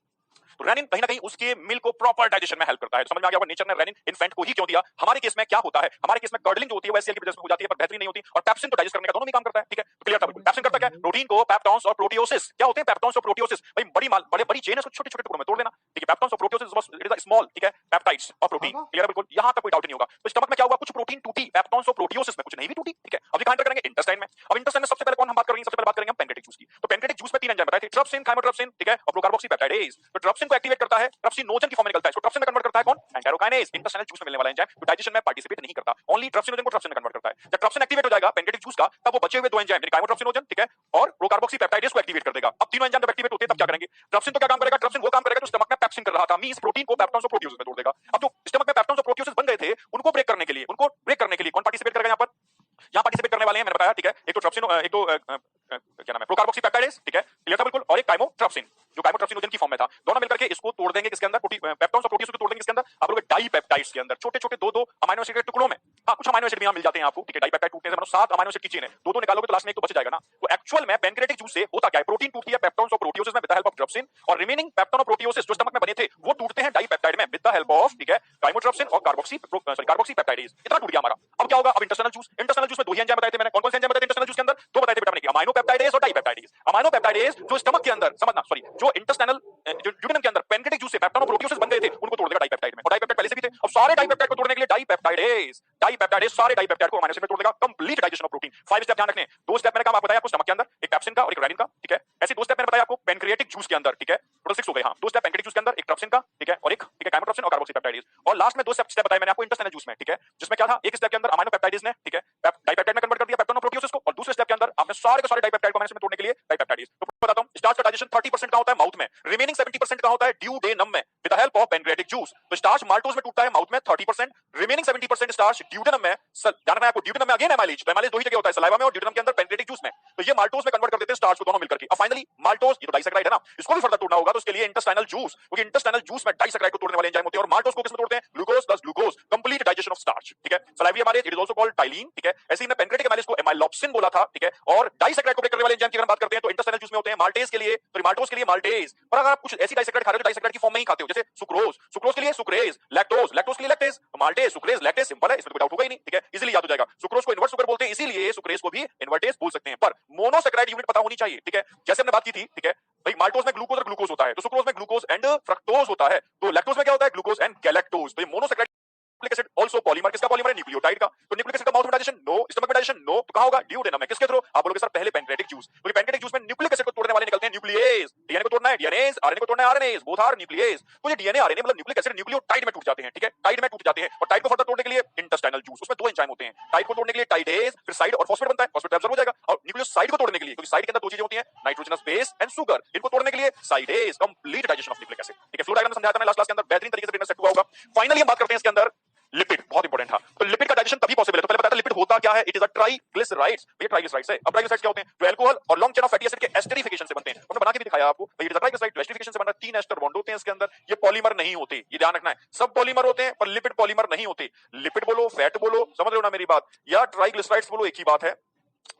तो रेनिन कहीं ना कहीं उसके मिल्क को प्रॉपर डाइजेशन में हेल्प करता है। तो समझ में आ गया होगा नेचर ने रेनिन इन्फेंट को ही क्यों दिया। हमारे केस में क्या होता है, हमारे केस में कर्डलिंग जो होती है वो HCl की वजह से हो जाती है, पर बेहतरीन नहीं होती, और पेप्सिन तो डाइजेस्ट करने का दोनों भी काम करता है, ठीक है। तो क्लियर था बिल्कुल। पेप्सिन करता क्या है, प्रोटीन को पेप्टॉन्स और प्रोटियोसिस, क्या होते हैं पेप्टॉन्स और प्रोटियोसिस, भाई बड़ी चेन है, उसको छोटे छोटे टुकड़ों में तोड़ देना, ठीक है। पेप्टॉन्स और प्रोटियोसिस इट इज अ स्मॉल, ठीक है, पेप्टाइड्स और प्रोटीन, क्लियर है बिल्कुल, यहां तक कोई डाउट नहीं होगा। तो स्टमक में क्या हुआ, कुछ प्रोटीन टूटी पेप्टॉन्स और प्रोटियोसिस में, कुछ नहीं भी टूटी, ठीक है। अब ये कहां एंटर करेंगे, इंटेस्टाइन में। अब इंटेस्टाइन में सबसे पहले कौन हम बात करेंगे, सबसे पहले बात करेंगे हम पैनक्रियाटिक जूस की। तो पैनक्रियाटिक जूस में 3 एंजाइम बताए थे, ट्रिप्सिन, थाइमोट्रिप्सिन, ठीक है, और प्रोकार्बोक्सीपेप्टाइडेज। तो ट्रिप्सिन को एक्टिवेट करता है, ट्रिप्सिनोजन की फॉर्म में निकलता है, इसको ट्रिप्सिन में कन्वर्ट करता है कौन, एंटेरोकाइनेज, इंटेस्टाइनल जूस में मिलने वाला एंजाइम, तो डाइजेशन में पार्टिसिपेट नहीं करता, ओनली ट्रिप्सिनोजन को ट्रिप्सिन में कन्वर्ट करता है। जब ट्रिप्सिन एक्टिवेट हो जाएगा पैनक्रियाटिक जूस का, तब वो बचे हुए 2 एंजाइम यानी काइमोट्रिप्सिनोजन, ठीक है, और प्रोकार्बोक्सीपेप्टाइडेज को एक्टिवेट कर देगा। अब तीनों एंजाइम जब एक्टिवेट होते हैं तब क्या करेंगे, ट्रिप्सिन तो क्या काम करेगा, ट्रिप्सिन वो काम करेगा जो स्टमक में पेप्सिन कर रहा था, मींस प्रोटीन को पेप्टॉन्स और प्रोटियोसिस में तोड़ देगा। अब जो स्टमक में पेप्टॉन्स और प्रोटियोसिस बन गए थे उनको ब्रेक करने के लिए कौन पार्टिसिपेट करेगा यहाँ पार्टिसिपेट करने वाले हैं मैंने बताया, ठीक है। एक तो ट्रिप्सिन, एक तो क्या नाम है, प्रोकार्बोक्सीपेप्टाइडेज, ठीक है, क्लियर था बिल्कुल, और एक काइमोट्रिप्सिन जो काइमोट्रिप्सिनोजन की फॉर्म में था। दोनों मिलकर के इसको तोड़ देंगे किसके अंदर, पेप्टॉन्स और प्रोटियोसिस को तोड़ देंगे किसके अंदर, आप लोग डाइपेप्टाइड्स के अंदर, छोटे-छोटे 2-2 अमीनो एसिड के टुकड़ों में। हां, कुछ अमीनो एसिड भी यहां मिल जाते हैं आपको, ठीक है। डाइपेप्टाइड टूटने से मानो 7 अमीनो एसिड की चेन है, 2-2 निकालोगे तो लास्ट में एक तो बच जाएगा ना। तो एक्चुअल में पैनक्रियाटिक जूस से होता क्या है, प्रोटीन टूटती है पेप्टॉन्स और प्रोटियोसिस में with the help of trypsin, और रिमेनिंग पेप्टॉन और प्रोटियोसिस जो स्टमक में बने थे वो टूटते हैं डाइपेप्टाइड में विद द हेल्प ऑफ, ठीक है, काइमोट्रिप्सिन और कार्बोक्सीपेप्टाइडेज। इतना टूट गया हमारा। अब क्या होगा, अब इंटेस्टाइनल जूस में 2 ही एंजाइम बताए थे मैंने, कौन-कौन से एंजाइम बताए थे इंटेस्टाइनल जूस के अंदर, 2 बताए थे बेटा मैंने, अमीनो पेप्टाइडेज और डाइपेप्टाइडेज। अमीनो पेप्टाइडेज जो स्टमक के अंदर, समझना सॉरी, जो इंटेस्टाइनल ड्यूडेनम के अंदर पैनक्रियाटिक जूस से पेप्टॉन और प्रोटियोसिस बन गए थे उनको तोड़ देगा डाइपेप्टाइड में, और डाइपेप्टाइड पहले से भी थे। अब सारे डाइपेप्टाइड को तोड़ने के लिए डाइपेप्टाइडेज सारे डाइपेप्टाइड को अमीनो एसिड में तोड़ देगा, complete digestion of protein. 5 step ध्यान रखने, 2 स्टेप मैंने कहा बताया आपको स्टमक के अंदर, एक पेप्सिन का और एक रेनिन का, ठीक है। ऐसे 2 स्टेप मैंने बताया आपको पैनक्रियाटिक जूस के अंदर, ठीक है, टोटल 6 हो गए। हां, 2 स्टेप पैनक्रियाटिक जूस के अंदर, एक ट्रिप्सिन का, ठीक है, और एक, ठीक है, काइमोट्रिप्सिन और कार्बोक्सीपेप्टाइडेज, और लास्ट में 2 स्टेप बताए मैंने आपको इंटेस्टाइनल जूस में, ठीक है, जिसमें क्या था, एक स्टेप के अंदर अमीनो पेप्टाइडेज ने, ठीक है, डाइपेप्टाइड में कन्वर्ट कर दिया पेप्टॉन और प्रोटियोसिस को, और दूसरे स्टेप के अंदर आपने सारे के सारे डाइपेप्टाइड को अमीनो एसिड में तोड़ने के लिए डाइपेप्टाइडेज। तो बताता हूं, स्टार्च का डाइजेशन 30% का होता है माउथ में, रिमेनिंग 70% का होता है ड्यूडेनम में with the help of pancreatic juice. तो स्टार्च माल्टोज में टूटता है माउथ में 30%, रिमेनिंग 70% स्टार्च ड्यूडेनम में, ध्यान रखना आपको, ड्यूडेनम में अगेन एमाइलेज, तो एमाइलेज दो ही जगह होता है, सलाइवा में और ड्यूडेनम के अंदर पैनक्रियाटिक जूस में। तो ये माल्टोज में कन्वर्ट कर देते हैं स्टार्च को, दोनों मिलकर के। अब फाइनली माल्टोज, ये तो डाइसैकराइड है ना, इसको भी फर्दर तोड़ना होगा, तो उसके लिए इंटेस्टाइनल जूस, क्योंकि इंटेस्टाइनल जूस में डाइसैकराइड को तोड़ने वाले एंजाइम होते हैं, और माल्टोज को किसमें तोड़ते हैं, glucose plus glucose, complete digestion of starch, ठीक है। Salivary amylase, it is also called ptyalin, ठीक है। ऐसे ही मैं पैनक्रियाटिक एमाइलेज को एमाइलोप्सिन बोला था, ठीक है। और डाइसैकराइड को ब्रेक करने वाले एंजाइम की अगर बात करते हैं तो इंटेस्टाइनल जूस में होते हैं माल्टेज के लिए, तो माल्टोज के लिए माल्टेज। और अगर आप कुछ ऐसी डाइसैकराइड खा रहे हो जो डाइसैकराइड की फॉर्म में ही खाते हो, जैसे सुक्रोज, सुक्रोज के लिए सुक्रेज, लैक्टोज, लैक्टोज के लिए lactase, maltase, sucrase, lactase, simple है, इसमें कोई डाउट होगा ही नहीं, ठीक है, इजीली याद हो जाएगा। सुक्रोज को इन्वर्ट शुगर बोलते हैं, इसीलिए सुक्रेज को भी इन्वर्टेज बोल सकते हैं, पर मोनोसैकराइड यूनिट पता होनी चाहिए, ठीक है। जैसे हमने बात की थी, ठीक है, भाई माल्टोज में ग्लूकोज और ग्लूकोज होता है, तो सुक्रोज में ग्लूकोज एंड फ्रक्टोज होता है, तो लैक्टोज में क्या होता है, ग्लूकोज एंड गैलेक्टोज। तो ये monosaccharide nucleic acid also polymer, किसका पॉलीमर है, न्यूक्लियोटाइड का। तो न्यूक्लिक एसिड का माउथ में डाइजेशन नो, स्टमक में डाइजेशन नो, तो कहां होगा, ड्यूडेनम में, किसके थ्रू, आप बोलोगे सर पहले पैनक्रियाटिक जूस, क्योंकि पैनक्रियाटिक जूस में न्यूक्लिक एसिड को तोड़ने वाले निकलते हैं न्यूक्लियेज, डीएनए को तोड़ना है डीएनएज, आरएनए को तोड़ना है आरएनएज, बोथ आर न्यूक्लियेज। तो ये डीएनए आरएनए मतलब न्यूक्लिक एसिड न्यूक्लियोटाइड में टूट जाते हैं, ठीक है, टाइड में टूट जाते हैं, और टाइड को फर्दर तोड़ने के लिए इंटेस्टाइनल जूस, उसमें 2 एंजाइम होते हैं, टाइड को तोड़ने के लिए टाइडेज, फिर साइड और फॉस्फेट बनता है, फॉस्फेट एब्जॉर्ब हो जाएगा, और न्यूक्लियोसाइड को तोड़ने के लिए, क्योंकि साइड के अंदर 2 चीजें होती हैं, नाइट्रोजनस बेस एंड शुगर, इनको तोड़ने के लिए साइडेज, complete digestion of nucleic acid, ठीक है। फ्लो डायग्राम समझाया था मैं लास्ट क्लास के अंदर, बेहतरीन तरीके से बिजनेस सेट हुआ होगा। फाइनली हम बात करते हैं इसके अंदर लिपिड, बहुत इंपॉर्टेंट था। तो लिपिड का डाइजेशन तभी पॉसिबल है, तो पहले बताया था लिपिड होता क्या है, इट इज अ ट्राइग्लिसराइड्स, ये ट्राइग्लिसराइड्स है। अब ट्राइग्लिसराइड्स क्या होते हैं, जो अल्कोहल और long chain of fatty acid के एस्टरिफिकेशन से बनते हैं, हमने बना के भी दिखाया आपको, भाई it is a triglyceride, esterification से बन रहा है, 3 एस्टर बॉन्ड होते हैं इसके अंदर, ये पॉलीमर नहीं होते, ये ध्यान रखना है, सब पॉलीमर होते हैं पर लिपिड पॉलीमर नहीं होते। लिपिड बोलो, फैट बोलो, समझ रहे हो ना मेरी बात, या ट्राइग्लिसराइड्स बोलो, एक ही बात है।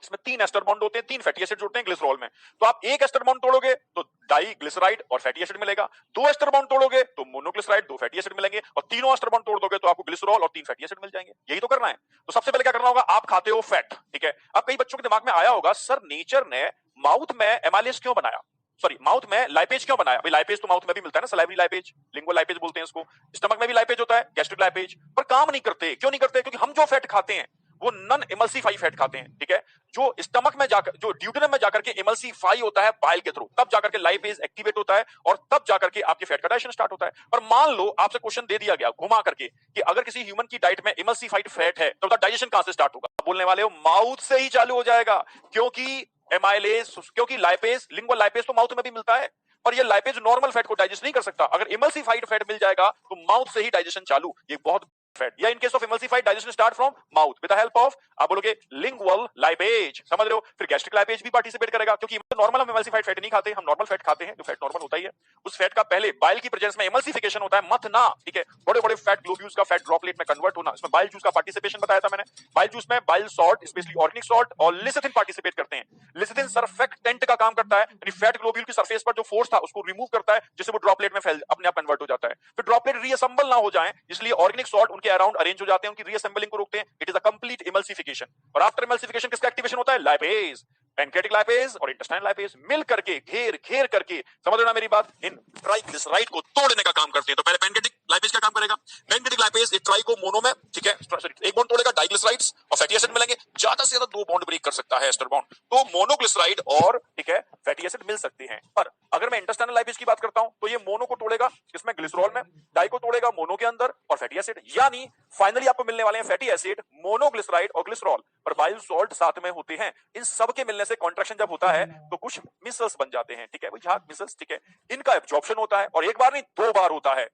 इसमें 3 एस्टर बॉन्ड होते हैं, 3 फैटी एसिड जुड़ते हैं ग्लिसरॉल में, तो आप एक एस्टर बॉन्ड तोड़ोगे तो डाइग्लिसराइड और फैटी एसिड मिलेगा, 2 एस्टर बॉन्ड तोड़ोगे तो मोनोग्लिसराइड, 2 फैटी एसिड मिलेंगे, और तीनों एस्टर बॉन्ड तोड़ दोगे तो आपको ग्लिसरॉल और 3 फैटी एसिड मिल जाएंगे। यही तो करना है। तो सबसे पहले क्या करना होगा, आप खाते हो फैट, ठीक है। अब कई बच्चों के दिमाग में आया होगा, सर नेचर ने माउथ में एमाइलेज क्यों बनाया, सॉरी माउथ में लाइपेज क्यों बनाया, भाई लाइपेज तो माउथ में भी मिलता है ना, सलाइवरी लाइपेज, लिंगुअल लाइपेज बोलते हैं इसको, स्टमक में भी लाइपेज होता है, गैस्ट्रिक लाइपेज, पर काम नहीं करते, क्यों नहीं करते, क्योंकि हम जो फैट खाते हैं वो नॉन इमल्सिफाई फैट खाते हैं, ठीक है। जो स्टमक में जाकर, जो ड्यूडेनम में जाकर के इमल्सिफाई होता है बाइल के थ्रू, तब जाकर के लाइपेज एक्टिवेट होता है और तब जाकर के आपके फैट का डाइजेशन स्टार्ट होता है। पर मान लो आपसे क्वेश्चन दे दिया गया घुमा करके कि अगर किसी ह्यूमन की डाइट में इमल्सिफाइड फैट है तो डाइजेशन कहां से स्टार्ट होगा? बोलने वाले हो माउथ से ही चालू हो जाएगा, क्योंकि एमाइलेज, क्योंकि लाइपेज, लिंगुअल लाइपेज तो माउथ में भी मिलता है, पर ये लाइपेज नॉर्मल फैट को डाइजेस्ट नहीं कर सकता। अगर इमल्सिफाइड फैट मिल जाएगा तो माउथ से ही डाइजेशन चालू। ये बहुत फैट, या इन case of emulsified digestion start from mouth with the help of, आप बोलोगे लिंगुअल लाइपेज, समझ रहे हो? फिर गैस्ट्रिक लाइपेज भी पार्टिसिपेट करेगा, क्योंकि नॉर्मल हम इमल्सिफाइड फैट नहीं खाते, हम नॉर्मल फैट खाते हैं, जो फैट नॉर्मल होता ही है। उस फैट का पहले बाइल की प्रेजेंस में इमल्सिफिकेशन होता है, मत ना, ठीक है। बड़े बड़े फैट ग्लोब्यूल्स का फैट ड्रॉपलेट में कन्वर्ट होना, इसमें बाइल जूस का पार्टिसिपेशन बताया था मैंने। बाइल जूस में bile salt, specially organic salt और लिसिथिन पार्टिसिपेट करते हैं। लिसिथिन सरफेक्टेंट का काम करता है, यानी फैट ग्लोब्यूल की सरफेस पर जो फोर्स था उसको रिमूव करता है, जिससे वो ड्रॉपलेट में फैल अपने आप कन्वर्ट हो जाता है। फिर ड्रॉपलेट रीअसेंबल ना हो जाए, इसलिए ऑर्गेनिक सॉल्ट उनके अराउंड अरेंज हो जाते हैं, उनकी रीअसेंबलिंग को रोकते हैं। It is a complete emulsification. और आफ्टर इमल्सिफिकेशन किसका एक्टिवेशन होता है? लाइपेज, पैनक्रियाटिक लाइपेज और इंटेस्टाइनल लाइपेज मिल करके, घेर घेर करके, समझ रहे हो ना मेरी बात, इन ट्राइग्लिसराइड को तोड़ने का काम करते हैं। तो पहले पैनक्रियाटिक लाइपेज क्या काम करेगा? पैनक्रियाटिक लाइपेज एक ट्राई को मोनो में, ठीक है, एक बॉन्ड तोड़ेगा, डाइग्लिसराइड्स और फैटी एसिड मिलेंगे, ज्यादा से ज्यादा 2 बॉन्ड ब्रेक कर सकता है एस्टर बॉन्ड, तो मोनोग्लिसराइड और, ठीक है, फैटी एसिड मिल सकते हैं। पर अगर मैं इंटेस्टाइनल लाइपेज की बात करता हूं तो ये मोनो को तोड़ेगा इसमें ग्लिसरॉल में, डाई को तोड़ेगा मोनो के अंदर और फैटी एसिड, यानी फाइनली आपको मिलने वाले हैं फैटी एसिड, मोनोग्लिसराइड और ग्लिसरॉल, पर बाइल सॉल्ट साथ में होते हैं। इन सब के मिलने से कॉन्ट्रैक्शन जब होता है तो कुछ मिसल्स बन जाते हैं, ठीक है, वही मिसल्स, ठीक है। इनका एब्जॉर्प्शन होता है और एक बार नहीं 2 बार होता है।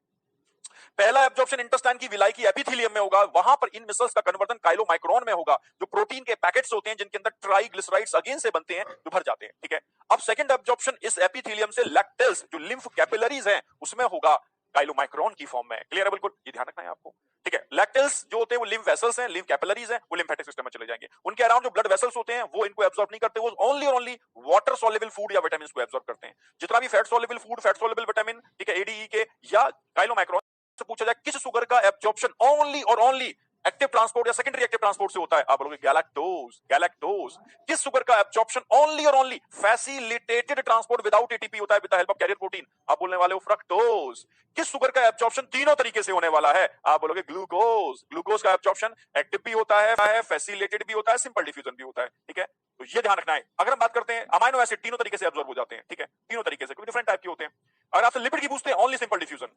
पहला एब्जॉर्प्शन इंटेस्टाइन की विलाई की एपिथेलियम में होगा, वहां पर इन मिसल्स का कन्वर्जन काइलोमाइक्रोन में होगा, जो प्रोटीन के पैकेट्स होते हैं जिनके अंदर ट्राइग्लिसराइड्स अगेन से बनते हैं, जो भर जाते हैं, ठीक है। अब सेकंड एब्जॉर्प्शन इस एपिथेलियम से लैक्टेल्स, जो लिम्फ कैपिलरीज हैं, उसमें होगा काइलोमाइक्रोन की फॉर्म में। क्लियर है? बिल्कुल, ये ध्यान रखना है आपको, ठीक है। लैक्टेल्स जो होते हैं वो लिम्फ वेसल्स हैं, लिम्फ कैपिलरीज हैं, वो लिम्फेटिक सिस्टम में चले जाएंगे। उनके अराउंड जो ब्लड वेसल्स होते हैं वो इनको एब्जॉर्ब नहीं करते, वो ओनली और ओनली वाटर सॉल्युबल फूड या विटामिन को एब्जॉर्ब करते हैं। जितना भी fat soluble food, fat soluble vitamin, ठीक है, एडीई के या काइलोमाइक्रोन से पूछा जाए किस शुगर का एब्जॉर्प्शन ओनली और ओनली एक्टिव ट्रांसपोर्ट या सेकेंडरी एक्टिव ट्रांसपोर्ट से होता है, आप बोलोगे गैलेक्टोज। गैलेक्टोज किस शुगर का एब्जॉर्प्शन ओनली और only facilitated transport without ATP होता है, with the help of carrier protein, आप बोलने वाले हो फ्रक्टोज। किस शुगर का एब्जॉर्प्शन तीनों तरीके से होने वाला है, आप बोलोगे ग्लूकोज। ग्लूकोज का एब्जॉर्प्शन एक्टिव भी होता है, फैसिलिटेटेड भी होता है, सिंपल डिफ्यूजन भी होता है, ठीक है। तो ये ध्यान रखना है। अगर हम बात करते हैं अमाइनो एसिड, तीनों तरीके से एब्जॉर्ब हो जाते हैं, ठीक है, तीनों तरीके से, डिफरेंट टाइप के होते हैं। अगर आपसे लिपिड की पूछते हैं ओनली सिंपल डिफ्यूजन,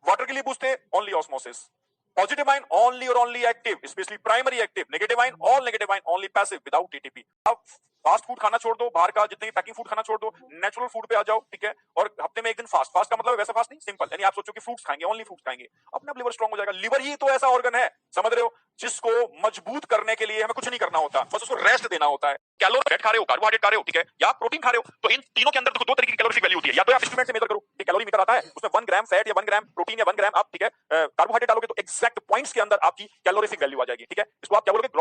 वाटर के लिए पूछते हैं only osmosis, positive ion only और only active, specially primary active, negative ion all negative ion only passive without ATP. अब फास्ट फूड खाना छोड़ दो, बाहर का जितने भी पैकिंग फूड खाना छोड़ दो, नेचुरल फूड पे आ जाओ, ठीक है। और हफ्ते में एक दिन फास्ट, फास्ट का मतलब वैसा फास्ट नहीं, सिंपल, यानी आप सोचो कि फ्रूट्स खाएंगे, ओनली फ्रूट्स खाएंगे, अपने आप लिवर स्ट्रांग हो जाएगा। लिवर ही तो ऐसा ऑर्गन है, समझ रहे हो, जिसको मजबूत करने के लिए हमें कुछ नहीं करना होता, बस उसको रेस्ट देना होता है। कैलोरी फैट खा रहे हो, कार्बोहाइड्रेट खा रहे हो, ठीक है, या प्रोटीन खा रहे हो, तो इन तीनों के अंदर देखो 2 तरीके की कैलोरी वैल्यू होती है। या तो आप इंस्ट्रूमेंट से मेजर करो, एक कैलोरी मीटर आता है, उसमें 1 ग्राम फैट या 1 ग्राम प्रोटीन या 1 ग्राम आप, ठीक है, कार्बोहाइड्रेट डालोगे तो एग्जैक्ट पॉइंट्स के अंदर आपकी कैलोरीफिक वैल्यू आ जाएगी, ठीक है। इसको आप क्या बोलोगे?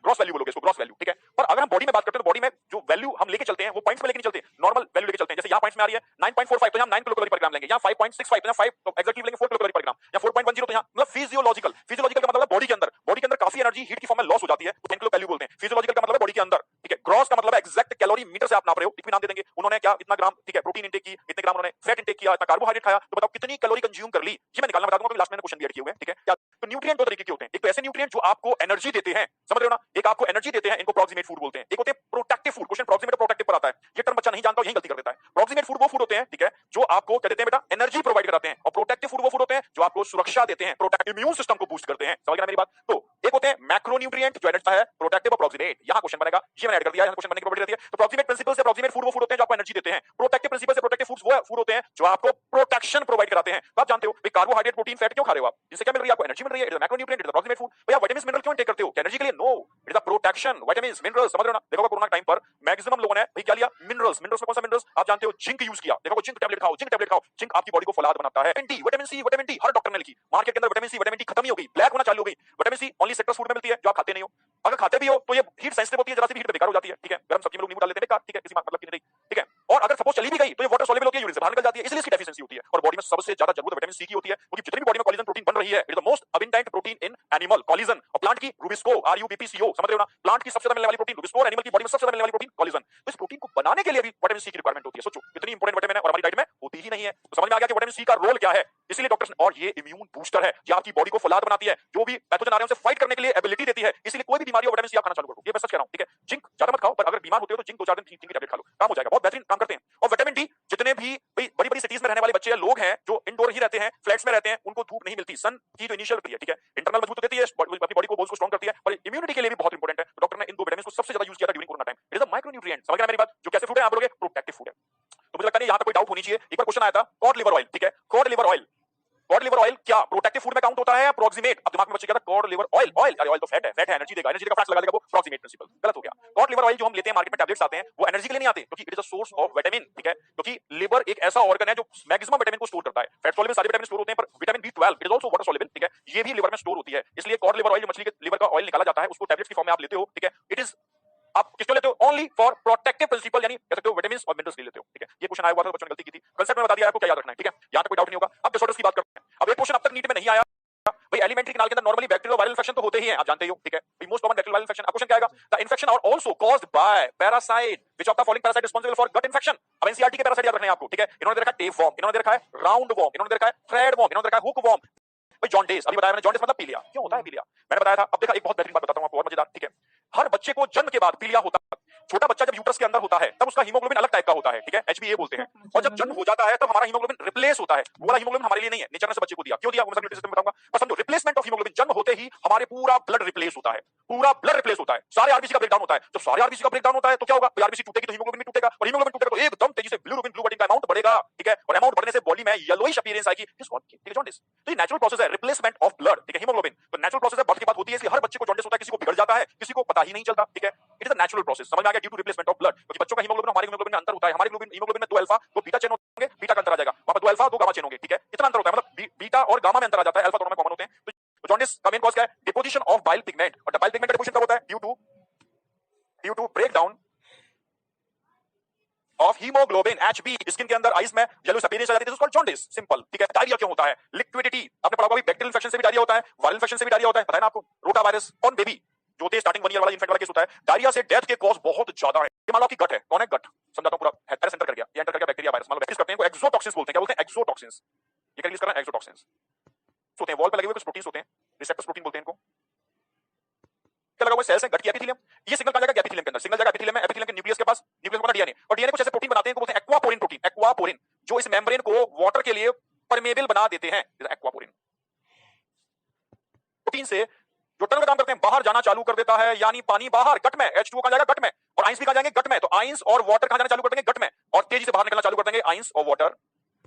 ग्रॉस वैल्यू बोलोगे, इसको ग्रॉस वैल्यू, ठीक है। पर अगर हम बॉडी में बात करते हैं तो बॉडी में जो वैल्यू हम लेके चलते हैं वो पॉइंट्स में लेके नहीं चलते, नॉर्मल वैल्यू लेके चलते हैं। जैसे यहाँ पॉइंट्स में आ रही है 9.45, तो यहाँ 9 किलो कैलोरी पर ग्राम लेंगे, यहाँ 5.65 तो यहाँ 5 तो एक्जेक्टली लेंगे 4 किलो कैलोरी पर ग्राम, या 4.10 तो यहाँ, मतलब फिजियोलॉजिकल। फिजियोलॉजिकल का मतलब बॉडी के अंदर काफी एनर्जी हीट की फॉर्म में लॉस हो जाती है, 10 किलो कैलोरी बोलते हैं। फिजियोलॉजिकल का मतलब बॉडी के अंदर, ठीक है। ग्रॉस का मतलब एग्जैक्ट कैलोरी मीटर से आप नाप रहे हो, इतनी नाम दे देंगे उन्होंने, क्या इतना ग्राम, ठीक है, प्रोटीन इंटेक की, इतने ग्राम उन्होंने फैट इंटेक किया, इतना कार्बोहाइड्रेट खाया, तो बताओ कितनी कैलोरी कंज्यूम कर ली। ये मैं निकालना बता दूंगा, लास्ट में क्वेश्चन भी ऐड किए हुए हैं, ठीक है। क्या तो न्यूट्रिएंट 2 तरीके के होते हैं, एक तो ऐसे न्यूट्रिएंट जो आपको एनर्जी देते हैं, समझ रहे हो ना, एक आपको एनर्जी देते हैं, इनको प्रॉक्सिमेट फूड बोलते हैं। एक होते हैं प्रोटेक्टिव फूड, क्वेश्चन प्रॉक्सिमेट और प्रोटेक्टिव पर आता है, ये टर्म बच्चा नहीं जानता, यही गलती कर देता है। प्रॉक्सिमेट फूड वो फूड होते हैं, ठीक है, जो आपको क्या देते हैं बेटा? एनर्जी प्रोवाइड कराते हैं, और प्रोटेक्टिव फूड वो फूड होते हैं जो आपको सुरक्षा देते हैं, प्रोटेक्ट इम्यून सिस्टम को बूस्ट करते हैं। समझ गए मेरी बात? तो एक होते हैं मैक्रोन्यूट्रिएंट जो ऐड है, प्रोटेक्टिव और प्रॉक्सिमेट, यहां क्वेश्चन बनेगा, ये मैंने ऐड कर दिया है, क्वेश्चन बनने की प्रोबेबिलिटी रहती है। तो प्रॉक्सिमेट प्रिंसिपल से प्रॉक्सिमेट फूड वो फूड होते हैं जो आपको एनर्जी देते हैं, प्रोटेक्टिव प्रिंसिपल से प्रोटेक्टिव फूड्स वो फूड होते हैं जो आपको प्रोटेक्शन प्रोवाइड कराते हैं। तो आप जानते हो भाई कार्बोहाइड्रेट, प्रोटीन, फैट क्यों खा रहे हो आप? इससे क्या मिल रही है आपको? एनर्जी मिल रही है, it is macronutrient, it is proximate food. भैया विटामिन्स मिनरल क्यों टेक करते हो? एनर्जी के लिए? No, it is a protection, vitamins minerals, समझ रहे हो ना। देखो कोरोना टाइम पर मैक्सिमम लोगों ने भाई क्या लिया? मिनरल्स। मिनरल्स में कौन सा मिनरल्स आप जानते हो? जिंक यूज किया। देखो जिंक टैबलेट खाओ, जिंक टैबलेट खाओ, जिंक आपकी बॉडी को फौलाद बनाता है। विटामिन सी, विटामिन डी हर डॉक्टर ने लिखी, मार्केट के अंदर विटामिन सी, विटामिन डी खत्म ही हो गई, ब्लैक होना चालू हो गई। Vitamin C only citrus food में मिलती है जो आप खाते नहीं हो, अगर खाते भी हो तो ये हीट सेंसिटिव होती है, जरा सी हीट पे बेकार हो जाती है, ठीक है। गरम सब्जी में लोग नींबू डाल देते हैं, बेकार, ठीक है, किसी मतलब की नहीं, ठीक है। और अगर सपोज चली भी गई तो ये वाटर सॉल्युबल होती है, यूरिन से बाहर निकल जाती है, इसलिए इसकी डेफिशिएंसी होती है। और बॉडी में सबसे ज्यादा जरूरत विटामिन सी की होती है, क्योंकि जितनी भी बॉडी में कोलेजन प्रोटीन बन रही है, it is the most abundant protein in animal collagen. और प्लांट की रूबिस्को, RUBPCO, समझ रहे हो ना, प्लांट की सबसे ज्यादा मिलने वाली प्रोटीन रूबिस्को, और एनिमल की बॉडी में सबसे ज्यादा मिलने वाली प्रोटीन कोलेजन। तो इस प्रोटीन को बनाने के लिए भी विटामिन सी की रिक्वायरमेंट होती है। सोचो कितनी इंपॉर्टेंट विटामिन है और हमारी डाइट में होती ही नहीं है। तो समझ में आ गया कि विटामिन सी का रोल क्या है। इसीलिए डॉक्टर, और ये इम्यून बूस्टर है, ये आपकी बॉडी को फौलाद बनाती है, जो भी पैथोजन आ रहे हैं उनसे फाइट करने के लिए एबिलिटी देती है, इसलिए कोई भी बीमारी हो विटामिन सी आप खाना चालू करो, ये मैं सच कह रहा हूं, ठीक है। जिंक ज्यादा मत खाओ, पर अगर बीमार होते हो तो जिंक 2-4 दिन 3 की टैबलेट खा लो, काम हो जाएगा, बहुत बेहतरीन काम करते हैं। और विटामिन डी, जितने भी बड़ी बड़ी सिटीज में रहने वाले बच्चे या लोग हैं जो इंडोर ही रहते हैं, फ्लैट्स में रहते हैं, उनको धूप नहीं मिलती, सन की जो इनिशियल है, ठीक है, इंटरनल मजबूत देती है, अपनी बॉडी को बोन्स को स्ट्रांग करती है, और इम्यूनिटी के लिए भी बहुत इंपॉर्टेंट है। डॉक्टर ने इन दो विटामिन को सबसे ज्यादा यूज किया था during corona time. It is a micronutrient, समझ गए मेरी बात? जो कैसे फूड है आप बोलोगे प्रोटेक्टिव फूड है। तो मुझे लगता है यहाँ पे कोई डाउट होनी चाहिए। एक बार क्वेश्चन आया था कॉड लिवर ऑयल, ठीक है, cod liver oil, cod liver oil क्या प्रोटेक्टिव फूड में काउंट होता है या प्रोक्सीमेट? अब दिमाग में बच्चे क्या था, कॉड लिवर ऑयल, ऑयल, अरे ऑयल तो फैट है, फैट है एनर्जी देगा, एनर्जी का फैट लगा देगा, वो प्रोक्सीमेट प्रिंसिपल गलत हो गया। कॉड लिवर ऑयल जो हम लेते हैं मार्केट में टैबलेट्स आते हैं, वो एनर्जी के लिए नहीं आते, क्योंकि it is a source of vitamin, ठीक है, क्योंकि लिवर एक ऐसा ऑर्गन है जो मैक्सिमम विटामिन को स्टोर करता है। फैट सॉल्युबल सारे विटामिन स्टोर होते हैं, पर vitamin B12 it is also water soluble, ठीक है, ये भी लिवर में स्टोर होती है। इसलिए कॉड लिवर ऑयल जो मछली के लिवर का ऑयल निकाला जाता है, उसको टैबलेट्स की फॉर्म में आप लेते हो, ठीक है, इट इज आप किसको लेते हो? ओनली फॉर प्रोटेक्टिव प्रिंसिपल, यानी कह सकते हो विटामिन्स और मिनरल्स के लिए लेते हो, ठीक है। ये क्वेश्चन आया हुआ था, बच्चों ने गलती की थी, कंसेप्ट में बता दिया आपको क्या याद रखना है, ठीक है, यहां तक कोई डाउट नहीं होगा। अब डिसऑर्डर्स की बात करते हैं। अब एक क्वेश्चन अब तक नीट में नहीं आया भाई, एलिमेंट्री कैनाल के अंदर नॉर्मली बैक्टीरियल वायरल इन्फेक्शन तो होते ही हैं, आप जानते ही हो, ठीक है, most common bacterial viral infection. अब क्वेश्चन क्या आएगा? The infection are also caused by parasite, which of the following parasite responsible for gut infection? अब एनसीईआरटी के पैरासाइट याद रखने हैं आपको, ठीक है। इन्होंने दे रखा है टेप वर्म, इन्होंने दे रखा है राउंड वर्म, इन्होंने दे रखा है थ्रेड वर्म, इन्होंने दे रखा है हुक वर्म। भाई जॉन्डिस, अभी बताया मैंने, जॉन्डिस मतलब पीलिया। क्यों होता है पीलिया? मैंने बताया था। अब देखा, एक बहुत बेहतरीन बात बताता हूं आपको और मजेदार, ठीक है। हर बच्चे को जन्म के बाद पीलिया होता है। छोटा बच्चा जब यूट्रस के अंदर होता है तब उसका हीमोग्लोबिन अलग टाइप का होता है, ठीक है, HbA बोलते हैं। और जब जन्म हो जाता है तब हमारा हीमोग्लोबिन रिप्लेस होता है। वो वाला हीमोग्लोबिन हमारे लिए नहीं है, नेचर ने बच्चे को दिया। क्यों दिया वो मैं सिस्टम में बताऊंगा, पर समझो रिप्लेसमेंट ऑफ हीमोग्लोबिन, जन्म होते ही हमारे पूरा ब्लड रिप्लेस होता है, पूरा ब्लड रिप्लेस होता है, सारे आरबीसी का ब्रेकडाउन होता है। जब सारे आरबीसी का ब्रेकडाउन होता है तो क्या होगा? आरबीसी टूटेगी तो हीमोग्लोबिन भी टूटेगा, और हीमोग्लोबिन टूटेगा तो एकदम तेजी से बिलिरुबिन ब्लू का अमाउंट बढ़ेगा, ठीक है, और अमाउंट बढ़ने से बॉडी में येलोइश अपीयरेंस आएगी, ठीक है, जॉन्डिस। तो ये नेचुरल प्रोसेस है, रिप्लेसमेंट ऑफ ब्लड, ठीक है, हीमोग्लोबिन। तो नेचुरल प्रोसेस है, बर्थ के बाद होती है, इसलिए हर बच्चे को जॉन्डिस होता है, किसी को बिगड़ जाता है, किसी को पता ही नहीं चलता, ठीक है। It is a natural process, समझ में आ गया? Due to replacement of blood, क्योंकि बच्चों का हीमोग्लोबिन हमारे हीमोग्लोबिन में अंतर होता है। हमारे हीमोग्लोबिन में 2 अल्फा, 2 बीटा चेन होंगे, बीटा का अंतर आ जाएगा, वहां पर 2 अल्फा 2 गामा चेन होंगे, ठीक है, इतना अंतर होता है, मतलब बीटा और गामा में अंतर आ जाता है, अल्फा दोनों में कॉमन होते हैं। तो जॉन्डिस का मेन कॉज क्या है? डिपोजिशन ऑफ बाइल पिगमेंट, और बाइल पिगमेंट का डिपोजिशन कब होता है? Due to breakdown of haemoglobin Hb, skin के अंदर आइस में येलोइश अपीयरेंस आ जाती है, उसको जॉन्डिस, सिंपल, ठीक है। डायरिया क्यों होता है? लिक्विडिटी, आपने पढ़ा होगा भी, बैक्टीरियल इन्फेक्शन से भी डायरिया होता है, वायरल इन्फेक्शन से भी डायरिया होता है, पता है ना आपको? रोटा वायरस ऑन बेबी जो होते हैं, स्टार्टिंग 1 ईयर वाला इन्फेक्ट वाला केस होता है। डायरिया से डेथ के कॉज बहुत ज्यादा है। ये मान लो आपकी गट है, कौन है गट? समझाता हूं पूरा, हेपेटाइटिस एंटर कर गया, ये एंटर कर गया बैक्टीरिया वायरस, मान लो बैक्टीरिया करते हैं, को एक्सोटॉक्सिन्स बोलते हैं। क्या बोलते हैं? एक्सोटॉक्सिन्स। ये क्या रिलीज कर रहा है? एक्सोटॉक्सिन्स होते हैं, वॉल पे लगे हुए कुछ प्रोटीन्स होते हैं, रिसेप्टर्स प्रोटीन बोलते हैं इनको। क्या लगा हुआ? सेल्स है, गट की एपिथेलियम। ये सिग्नल कहां जाएगा? एपिथेलियम के अंदर। सिग्नल जाएगा एपिथेलियम में, एपिथेलियम के न्यूक्लियस के पास, न्यूक्लियस का डीएनए, और डीएनए कुछ ऐसे प्रोटीन बनाते हैं, को बोलते हैं एक्वापोरिन प्रोटीन, एक्वापोरिन, जो इस मेम्ब्रेन को वाटर के लिए परमेबल बना देते हैं। एक्वापोरिन प्रोटीन से जो टनल का काम करते हैं, बाहर जाना चालू कर देता है, यानी पानी बाहर, गट में, H2O कहां जाएगा? गट में, और आइंस भी कहां जाएंगे? गट में। तो आइंस और वाटर कहां जाना चालू कर देंगे? गट में, और तेजी से बाहर निकलना चालू कर देंगे आइंस और वाटर।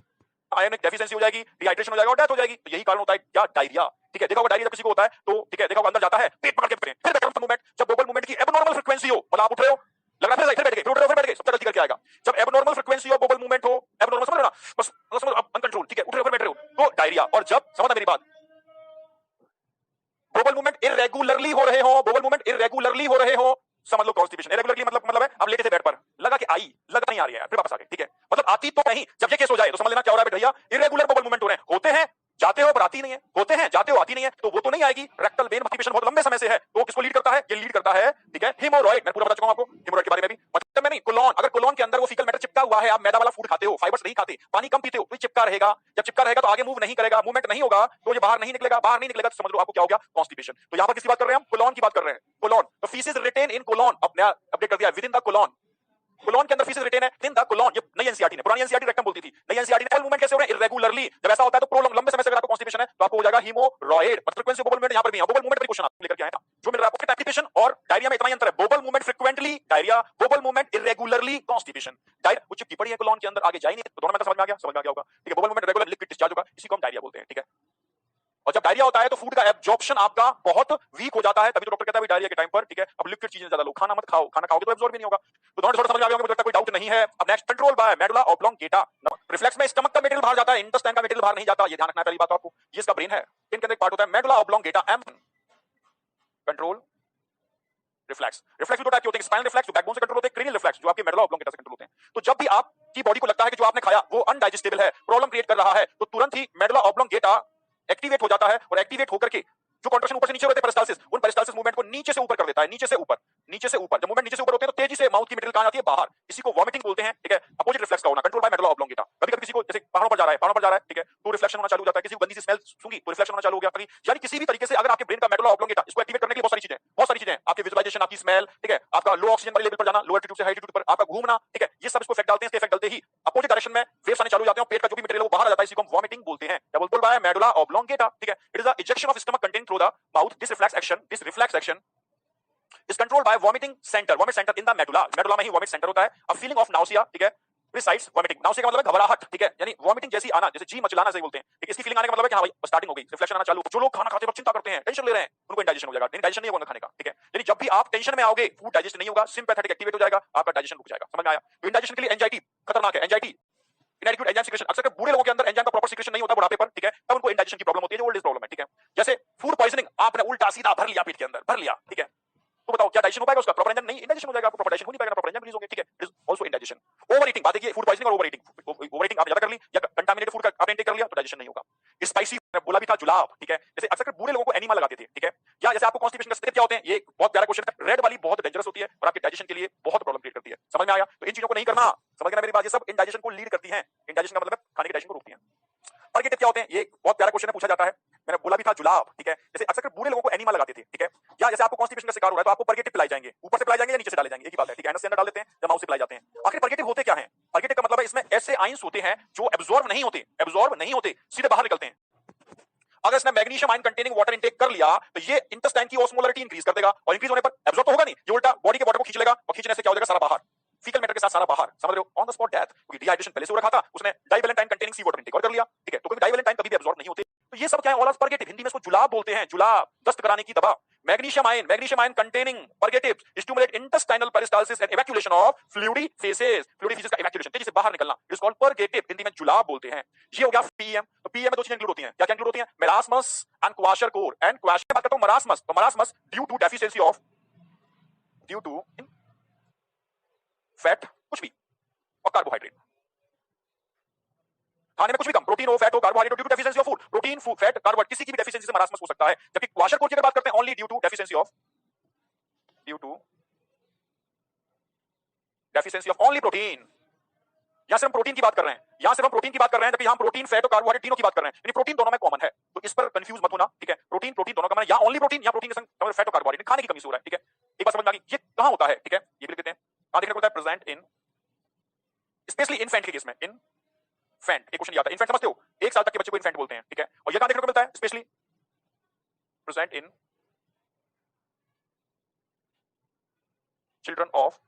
आयनिक डेफिशिएंसी हो जाएगी, डिहाइड्रेशन हो जाएगा और डेथ हो जाएगी। तो यही कारण होता है क्या? डायरिया, ठीक है। देखा होगा डायरिया जब किसी को होता है तो, ठीक है, देखा होगा अंदर जाता है, पेट पकड़ के फिर बैकग्राउंड मूवमेंट, जब बोबल मूवमेंट की एबनॉर्मल फ्रीक्वेंसी हो, मतलब आप उठ रहे हो, लग रहा है फिर बैठ गए, फिर उठ रहे हो, फिर बैठ गए, सबसे गलती करके आएगा। जब एबनॉर्मल फ्रीक्वेंसी हो, बोबल मूवमेंट हो, एबनॉर्मल, समझ रहे हो ना, बस समझ अनकंट्रोल, ठीक है, उठ रहे हो फिर बैठ रहे हो, तो डायरिया। और जब, समझ मेरी बात, बोबल मूवमेंट इरेगुलरली हो रहे हो, बोबल मूवमेंट इरेगुलरली हो रहे हो, समझ लो कॉन्स्टिपेशन। इरेगुलरली मतलब है आप लेटे थे बेड पर, लगा कि आई, लगा नहीं आ रही है, फिर वापस आ गए, ठीक है, मतलब आती तो नहीं। जब ये केस हो जाए तो समझ लेना क्या हो रहा है भैया, इरेगुलर बोबल मूवमेंट हो रहे हैं, होते हैं, जाते हो पर आती नहीं है, होते हैं, जाते हो, आती नहीं है, तो वो तो नहीं आएगी। रेक्टल वेन कॉन्स्टिपेशन बहुत लंबे समय से है, तो किसको लीड करता है? ये लीड करता है, ठीक है, हेमोरॉइड। मैं पूरा बता चुका हूं आपको हेमोरॉइड के बारे में भी, मतलब मैं नहीं, कोलोन, अगर कोलोन के अंदर वो फीकल मैटर चिपका हुआ है, आप मैदा वाला फूड खाते हो, फाइबर्स नहीं खाते, पानी कम पीते हो, तो चिपका रहेगा। जब चिपका रहेगा तो आगे मूव नहीं करेगा, मूवमेंट नहीं होगा, तो ये बाहर नहीं निकलेगा, बाहर नहीं निकलेगा, तो समझ लो आपको क्या हो गया? कॉन्स्टिपेशन। तो यहां पर किसकी बात कर रहे हैं हम? कोलोन की बात कर रहे हैं, कोलोन। तो फीसेस रिटेन इन कोलोन, अब नया अपडेट कर दिया, within the colon, colon के अंदर फीसेस रिटेन है इन द कोलोन। ये नई एनसीईआरटी ने, पुरानी एनसीईआरटी रेक्टम बोलती थी, नई एनसीईआरटी ने मूवमेंट कैसे हो रहे हैं? इरेगुलरली। जब ऐसा होता है तो प्रोलॉन्ग, लंबे समय से अगर आपको कॉन्स्टिपेशन है तो आपको हो जाएगा हीमोरॉइड। और फ्रीक्वेंसी बोबल मूवमेंट यहां पर भी है, बोबल मूवमेंट पर क्वेश्चन आप लेकर के आए था, जो मिल रहा है आपको कॉन्स्टिपेशन और डायरिया में इतना ही अंतर है। Bowel movement frequently diarrhoea, bowel movement irregularly constipation. Diarrhoea वो चिपकी पड़ी है कोलोन के अंदर, आगे जा ही नहीं, तो दोनों में समझ में आ गया? समझ में आ गया होगा, ठीक है। Bowel movement regular liquid discharge होगा, इसी को हम डायरिया बोलते हैं, ठीक है। और जब डायरिया होता है तो फूड का एब्जॉर्प्शन आपका बहुत वीक हो जाता है, तभी तो डॉक्टर कहता है डायरिया के टाइम पर, ठीक है, अब लिक्विड चीजें ज्यादा लो, खाना मत खाओ, खाना खाओगे तो एब्जॉर्ब भी नहीं होगा। तो दोनों थोड़ा समझ में आ गया होगा, मुझे लगता है कोई डाउट नहीं है। अब next, control by medulla oblongata. Reflex में स्टमक का मटेरियल बाहर जाता है, इंटेस्टाइन का मटेरियल बाहर नहीं जाता, ये ध्यान रखना है पहली बात आपको। ये इसका ब्रेन है, इनके अंदर एक पार्ट होता है medulla oblongata, am control reflex. Reflex भी दो टाइप के होते हैं, स्पाइनल रिफ्लेक्स जो बैकबोन से कंट्रोल होते हैं, क्रेनियल रिफ्लेक्स जो आपके मेडुला ऑब्लोंगेटा से कंट्रोल होते हैं। तो जब भी आपकी बॉडी को लगता है कि जो आपने खाया वो अनडाइजेस्टेबल है, प्रॉब्लम क्रिएट कर रहा है, तो तुरंत ही मेडुला ऑब्लोंगेटा एक्टिवेट हो जाता है, और एक्टिवेट होकर के जो कंट्रैक्शन ऊपर से नीचे होते हैं पेरिस्टाल्सिस, उन पेरिस्टाल्सिस मूवमेंट को नीचे से ऊपर कर देता है, नीचे से ऊपर, नीचे से ऊपर। जब मूवमेंट नीचे से ऊपर होते हैं तो तेजी से माउथ की मटेरियल कहां जाती है? बाहर। इसी को वॉमिटिंग बोलते हैं, ठीक है। अपोजिट रिफ्लेक्स का होना, कंट्रोल बाय मेडुला ऑब्लोंगेटा। कभी-कभी किसी को जैसे पहाड़ों पर जा रहा है, ठीक है, तो रिफ्लेक्शन होना चालू हो जाता है, किसी को गंदी सी स्मेल सूंघी तो रिफ्लेक्शन होना चालू हो गया, यानी किसी भी तरीके से अगर आपके ब्रेन का मेडुला ऑब्लोंगेटा इसको एक्टिवेट करने के लिए बहुत सारी चीजें आपकी विजुअलाइजेशन, आपकी स्मेल, ठीक है, आपका लो ऑक्सीजन वाले लेवल पर जाना, लो एल्टीट्यूड से हाई एल्टीट्यूड पर आपका घूमना, ठीक है, ये सब इसको इफेक्ट डालते हैं। इसके इफेक्ट डालते ही अपोजिट डायरेक्शन में वेव्स आने चालू हो जाते हैं और पेट का जो भी मटेरियल वो बाहर आ जाता है, इसी को हम वॉमिटिंग बोलते हैं। क्या बोलते हैं? मेडुला ऑब्लोंगेटा, ठीक है, it is the ejection of stomach content through the mouth. This reflex action is controlled by vomiting center in the medulla में ही वॉमिट सेंटर होता है। A feeling of nausea, ठीक है, resides vomiting। नाउसिया का मतलब है घबराहट, ठीक है, यानी वॉमिटिंग जैसी आना, जैसे जी मचलाना से बोलते हैं, ठीक है, इसकी फीलिंग आने का मतलब है कि हाँ भाई स्टार्टिंग हो गई, रिफ्लेक्शन आना चालू। जो लोग खाना खाते वक्त चिंता करते हैं, टेंशन ले रहे हैं, उनको इंडाइजेशन हो जाएगा, इंडाइजेशन नहीं होगा खाने का, ठीक है, यानी जब भी आप टेंशन में आओगे फूड डाइजेस्ट नहीं होगा, सिंपैथेटिक एक्टिवेट हो जाएगा, आपका डाइजेशन रुक जाएगा। समझ में आया? तो इंडाइजेशन के लिए एंजाइटी खतरनाक है। एंजाइटी इनएडिक्वेट एंजाइम सीक्रेशन, अक्सर बूढ़े लोगों के अंदर एंजाइम का प्रॉपर सीक्रेशन नहीं होता बुढ़ापे पर, ठीक है, तब उनको इंडाइजेशन की प्रॉब्लम होती है, जो ओल्ड एज प्रॉब्लम है, ठीक है। जैसे फूड पॉइजनिंग, आपने उल्टा सीधा भर लिया पेट के अंदर, भर लिया, ठीक है, तो बताओ क्या डाइजेशन हो पाएगा उसका? प्रॉपर एंजाइम नहीं, इंडाइजेशन हो जाएगा, आपको प्रॉपर डाइजेशन हो नहीं पाएगा, प्रॉपर एंजाइम रिलीज होंगे, ठीक है, it is also indigestion. Over eating, बात देखिए, फूड पॉइजनिंग और ओवर ईटिंग। ओवर ईटिंग आपने ज्यादा कर ली या कंटामिनेटेड फूड का आपने इंटेक कर लिया तो डाइजेशन नहीं होगा। स्पाइसी बोला भी था, जुलाब, ठीक है, जैसे अक्सर बूढ़े लोगों को एनीमा लगाते थे, ठीक है, या जैसे आपको कॉन्स्टिपेशन का स्टेप क्या होते हैं, ये बहुत प्यारा क्वेश्चन है। रेड वाली बहुत डेंजरस होती है और आपके डाइजेशन के लिए बहुत प्रॉब्लम क्रिएट करती है। समझ में आया? तो इन चीजों को नहीं करना, समझ गए ना मेरी बात? ये सब इंडाइजेशन को लीड करती है। इंडाइजेशन का मतलब है खाने के डाइजेशन को रोकती है। पर्गेटिव क्या होते हैं? ये बहुत प्यारा क्वेश्चन है, पूछा जाता है। मैंने बोला भी था जुलाब, ठीक है, जैसे अक्सर बूढ़े लोगों को एनीमा लगाते थे, ठीक है, या जैसे आपको कॉन्स्टिपेशन का शिकार हो रहा है तो आपको पर्गेटिव पिलाई जाएंगे, ऊपर से पिलाई जाएंगे या नीचे से डाले जाएंगे, एक ही बात है, ठीक है, एनस के अंदर डाल देते हैं या माउथ से पिलाई जाते हैं। आखिर पर्गेटिव होते क्या है? पर्गेटिव का मतलब है इसमें ऐसे आयंस होते हैं जो एब्जॉर्ब नहीं होते, सीधे बाहर निकलते हैं। अगर इसने magnesium ion containing water intake कर लिया तो ये इंटेस्टाइन की ऑस्मोलरिटी इंक्रीज कर देगा और इंक्रीज होने पर एब्जॉर्ब तो होगा नहीं, ये उल्टा बॉडी के वाटर को खींच लेगा और खींचने से क्या हो जाएगा? सारा बाहर, फीकल मैटर के साथ सारा बाहर। समझ रहे हो? ऑन द स्पॉट डेथ, क्योंकि डिहाइड्रेशन पहले से हो रखा था, उसने डाइवेलेंटाइन कंटेनिंग सी वाटर इनटेक और कर लिया, ठीक है, तो क्योंकि डाइवेलेंटाइन कभी भी एब्जॉर्ब नहीं होते, तो ये सब क्या है? All are purgative. हिंदी में इसको जुलाब बोलते हैं, जुलाब, दस्त कराने की दवा। Magnesium ion containing purgatives stimulate intestinal peristalsis and evacuation of fluidy faeces का इवैक्यूएशन, तेजी से बाहर निकलना, it is called purgative, Hindi में जुलाब बोलते हैं। ये हो गया पीएम। तो पीएम में दो चीजें इंक्लूड होती हैं, क्या क्या इंक्लूड होती हैं? Marasmus and kwashiorkor. And kwashiorkor बात करता हूं मरासमस, तो मरासमस ड्यू टू फैट कुछ भी और कार्बोहाइड्रेट, खाने में कुछ भी कम, प्रोटीन हो, फैट हो, carbohydrate, due to deficiency of food, protein, fat, carbohydrate, किसी की भी डेफिशिएंसी से मरासमस हो सकता है। जबकि क्वाशरकोर की अगर बात करते हैं, only due to deficiency of only protein. यहां सिर्फ प्रोटीन की बात कर रहे हैं, जबकि यहां प्रोटीन, फैट और कार्बोहाइड्रेट तीनों की बात कर रहे हैं, यानी प्रोटीन दोनों में कॉमन है, तो इस पर कंफ्यूज मत होना, ठीक है। प्रोटीन दोनों का, या ओनली प्रोटीन या प्रोटीन के संग फैट और कार्बोहाइड्रेट, खाने की कमी से हो रहा है, ठीक है। एक बात समझ में आ गई? ये कहां होता है, ठीक है, ये भी लिख देते हैं, कहां देखने को मिलता है? प्रेजेंट इन, स्पेशली इनफेंट के केस में, इनफेंट, एक क्वेश्चन याद है, इनफेंट समझते हो? 1 साल तक के बच्चे को इनफेंट बोलते हैं, ठीक है, और ये कहां देखने को मिलता है? Specially present in children of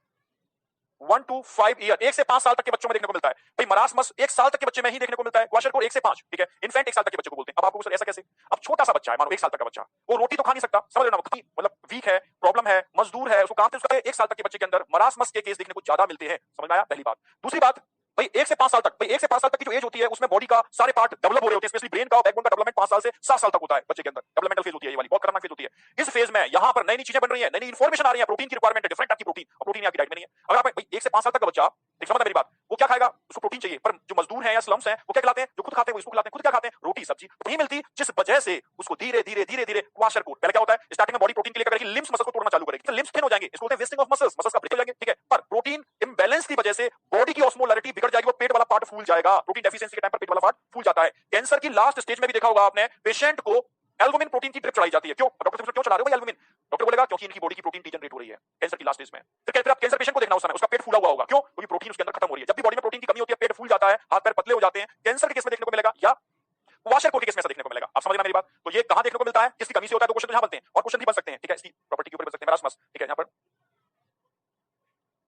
1 to 5 year, 1 से 5 साल तक के बच्चों में देखने को मिलता है। भाई मरासमस 1 साल तक के बच्चे में ही देखने को मिलता है, क्वाशरकोर 1 से 5, ठीक है, इनफेंट 1 साल तक के बच्चे को बोलते हैं। अब आपको सर ऐसा कैसे? अब छोटा सा बच्चा है, मानो 1 साल तक का बच्चा, वो रोटी तो खा नहीं सकता, समझ रहे हो ना, मतलब वीक है, प्रॉब्लम है, मजदूर है, उसको काम से उसका 1 साल तक के बच्चे के अंदर मरासमस के केस देखने को ज्यादा मिलते हैं। समझ में आया? पहली बात। दूसरी बात, भाई 1 से 5 साल तक की जो एज होती है उसमें बॉडी का सारे पार्ट डेवलप हो रहे होते हैं, स्पेशली ब्रेन का और बैकबोन का डेवलपमेंट 5 साल से 7 साल तक होता है बच्चे के अंदर, डेवलपमेंटल फेज होती है, ये वाली बहुत खतरनाक फेज होती है। इस फेज में यहां पर नई नई चीजें बन रही हैं, नई नई इंफॉर्मेशन आ रही है, प्रोटीन की रिक्वायरमेंट है, डिफरेंट टाइप की प्रोटीन, और प्रोटीन आपकी डाइट में नहीं है। अगर आप 1 से 5 साल तक का बच्चा, देख समझ मेरी बात, वो क्या खाएगा? उसको प्रोटीन चाहिए, पर जो मजदूर हैं या स्लम्स हैं वो क्या खिलाते हैं? जो खुद खाते हैं वो इसको खिलाते हैं। खुद क्या खाते हैं? रोटी सब्जी नहीं मिलती, जिस वजह से उसको धीरे धीरे क्वाशरकोर, पहले क्या होता है? स्टार्टिंग में बॉडी प्रोटीन के लिए करेगी, लिम्स मसल को तोड़ना चालू करेगी, तो लिम्स थिन हो जाएंगे, इसको बोलते हैं वेस्टिंग ऑफ मसल्स का ब्रेक हो जाएंगे, ठीक है। पर प्रोटीन इंबैलेंस की वजह से बॉडी की ऑस्मोलरिटी बिगड़ जाएगी, वो पेट वाला पार्ट फूल जाएगा, प्रोटीन डेफिशिएंसी के टाइम पर पेट वाला पार्ट फूल जाता है। कैंसर की लास्ट स्टेज में भी देखा होगा आपने, पेशेंट को एल्बुमिन प्रोटीन की ड्रिप चढ़ाई जाती है। क्यों? डॉक्टर से क्यों चढ़ा रहे हो भाई एल्बुमिन? डॉक्टर बोलेगा क्योंकि इनकी बॉडी की प्रोटीन डीजनरेट हो रही है कैंसर की लास्ट स्टेज में। फिर आप कैंसर पेशेंट को देखना, उस समय उसका पेट फूला हुआ होगा, क्यों? क्योंकि प्रोटीन उसके अंदर खत्म हो रही है। जब भी बॉडी में प्रोटीन की कमी होती है, पेट फूल जाता है, हाथ पैर पतले हो जाते हैं, कैंसर के केस में देखने को मिलेगा, या क्वाशरकोर के केस में ऐसा देखने को मिलेगा। आप समझ रहे हैं मेरी बात? तो ये कहां देखने को मिलता है, किसकी कमी से होता है? तो क्वेश्चन यहां बनते हैं, और क्वेश्चन भी बन सकते हैं, ठीक है, इसकी प्रॉपर्टी के ऊपर बन सकते हैं। मेरास्मस, ठीक है, यहां पर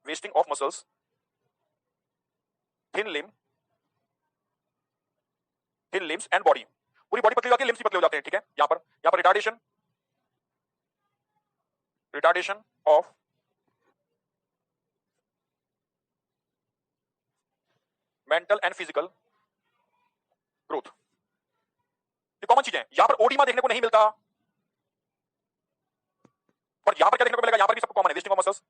wasting of muscles, thin limbs and body, पूरी बॉडी पतली हो जाती है, लिम्स भी पतले हो जाते हैं, ठीक है। यहां पर retardation of mental and physical growth, ये कॉमन चीजें हैं। यहां पर ओडीमा देखने को नहीं मिलता, और यहां पर क्या देखने को मिलेगा? यहां पर भी सबको कॉमन है, वेस्टिंग ऑफ मसल्स।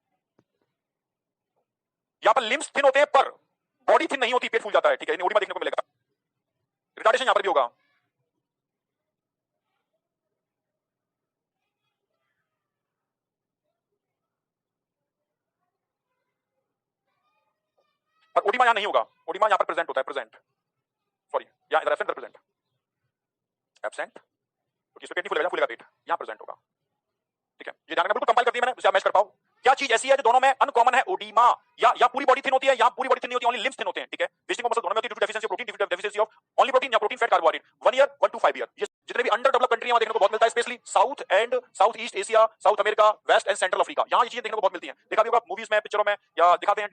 यहां पर लिम्स थिन होते हैं पर बॉडी थिन नहीं होती, पेट फूल जाता है, ठीक है, ओडीमा देखने को मिलेगा। रिटार्डेशन यहां पर भी होगा। पर ओडीमा यहां नहीं होगा, ओडीमा यहां पर प्रेजेंट होता है, प्रेजेंट। सॉरी यहाँ इधर एब्सेंट प्रेजेंट, एब्सेंट क्योंकि इसमें पेट नहीं फूलेगा, फूलेगा पेट, यहाँ प्रेजेंट होगा, ठीक है। ये ध्यान रखना, बिल्कुल कंपाइल कर दिया मैंने, जिसे आप मैच कर पाओ। क्या चीज ऐसी है जो दोनों में अनकॉमन है? ओडीमा, या पूरी बॉडी थिन होती है, या पूरी बॉडी थिन नहीं होती, ओनली लिम्स थिन होते हैं, ठीक है। वेस्टिंग ऑफ मसल दोनों में होती है, due to deficiency of protein, deficiency of only protein या protein fat carbohydrate. 1 year 1 to 5 year, ये जितने भी अंडर डेवलप्ड कंट्री हैं वहां देखने को बहुत मिलता है, specially South and South East Asia, South America, West and Central Africa, यहाँ ये चीजें देखने को बहुत मिलती हैं। देखा भी होगा मूवीज में, पिक्चरों में, या दिखाते हैं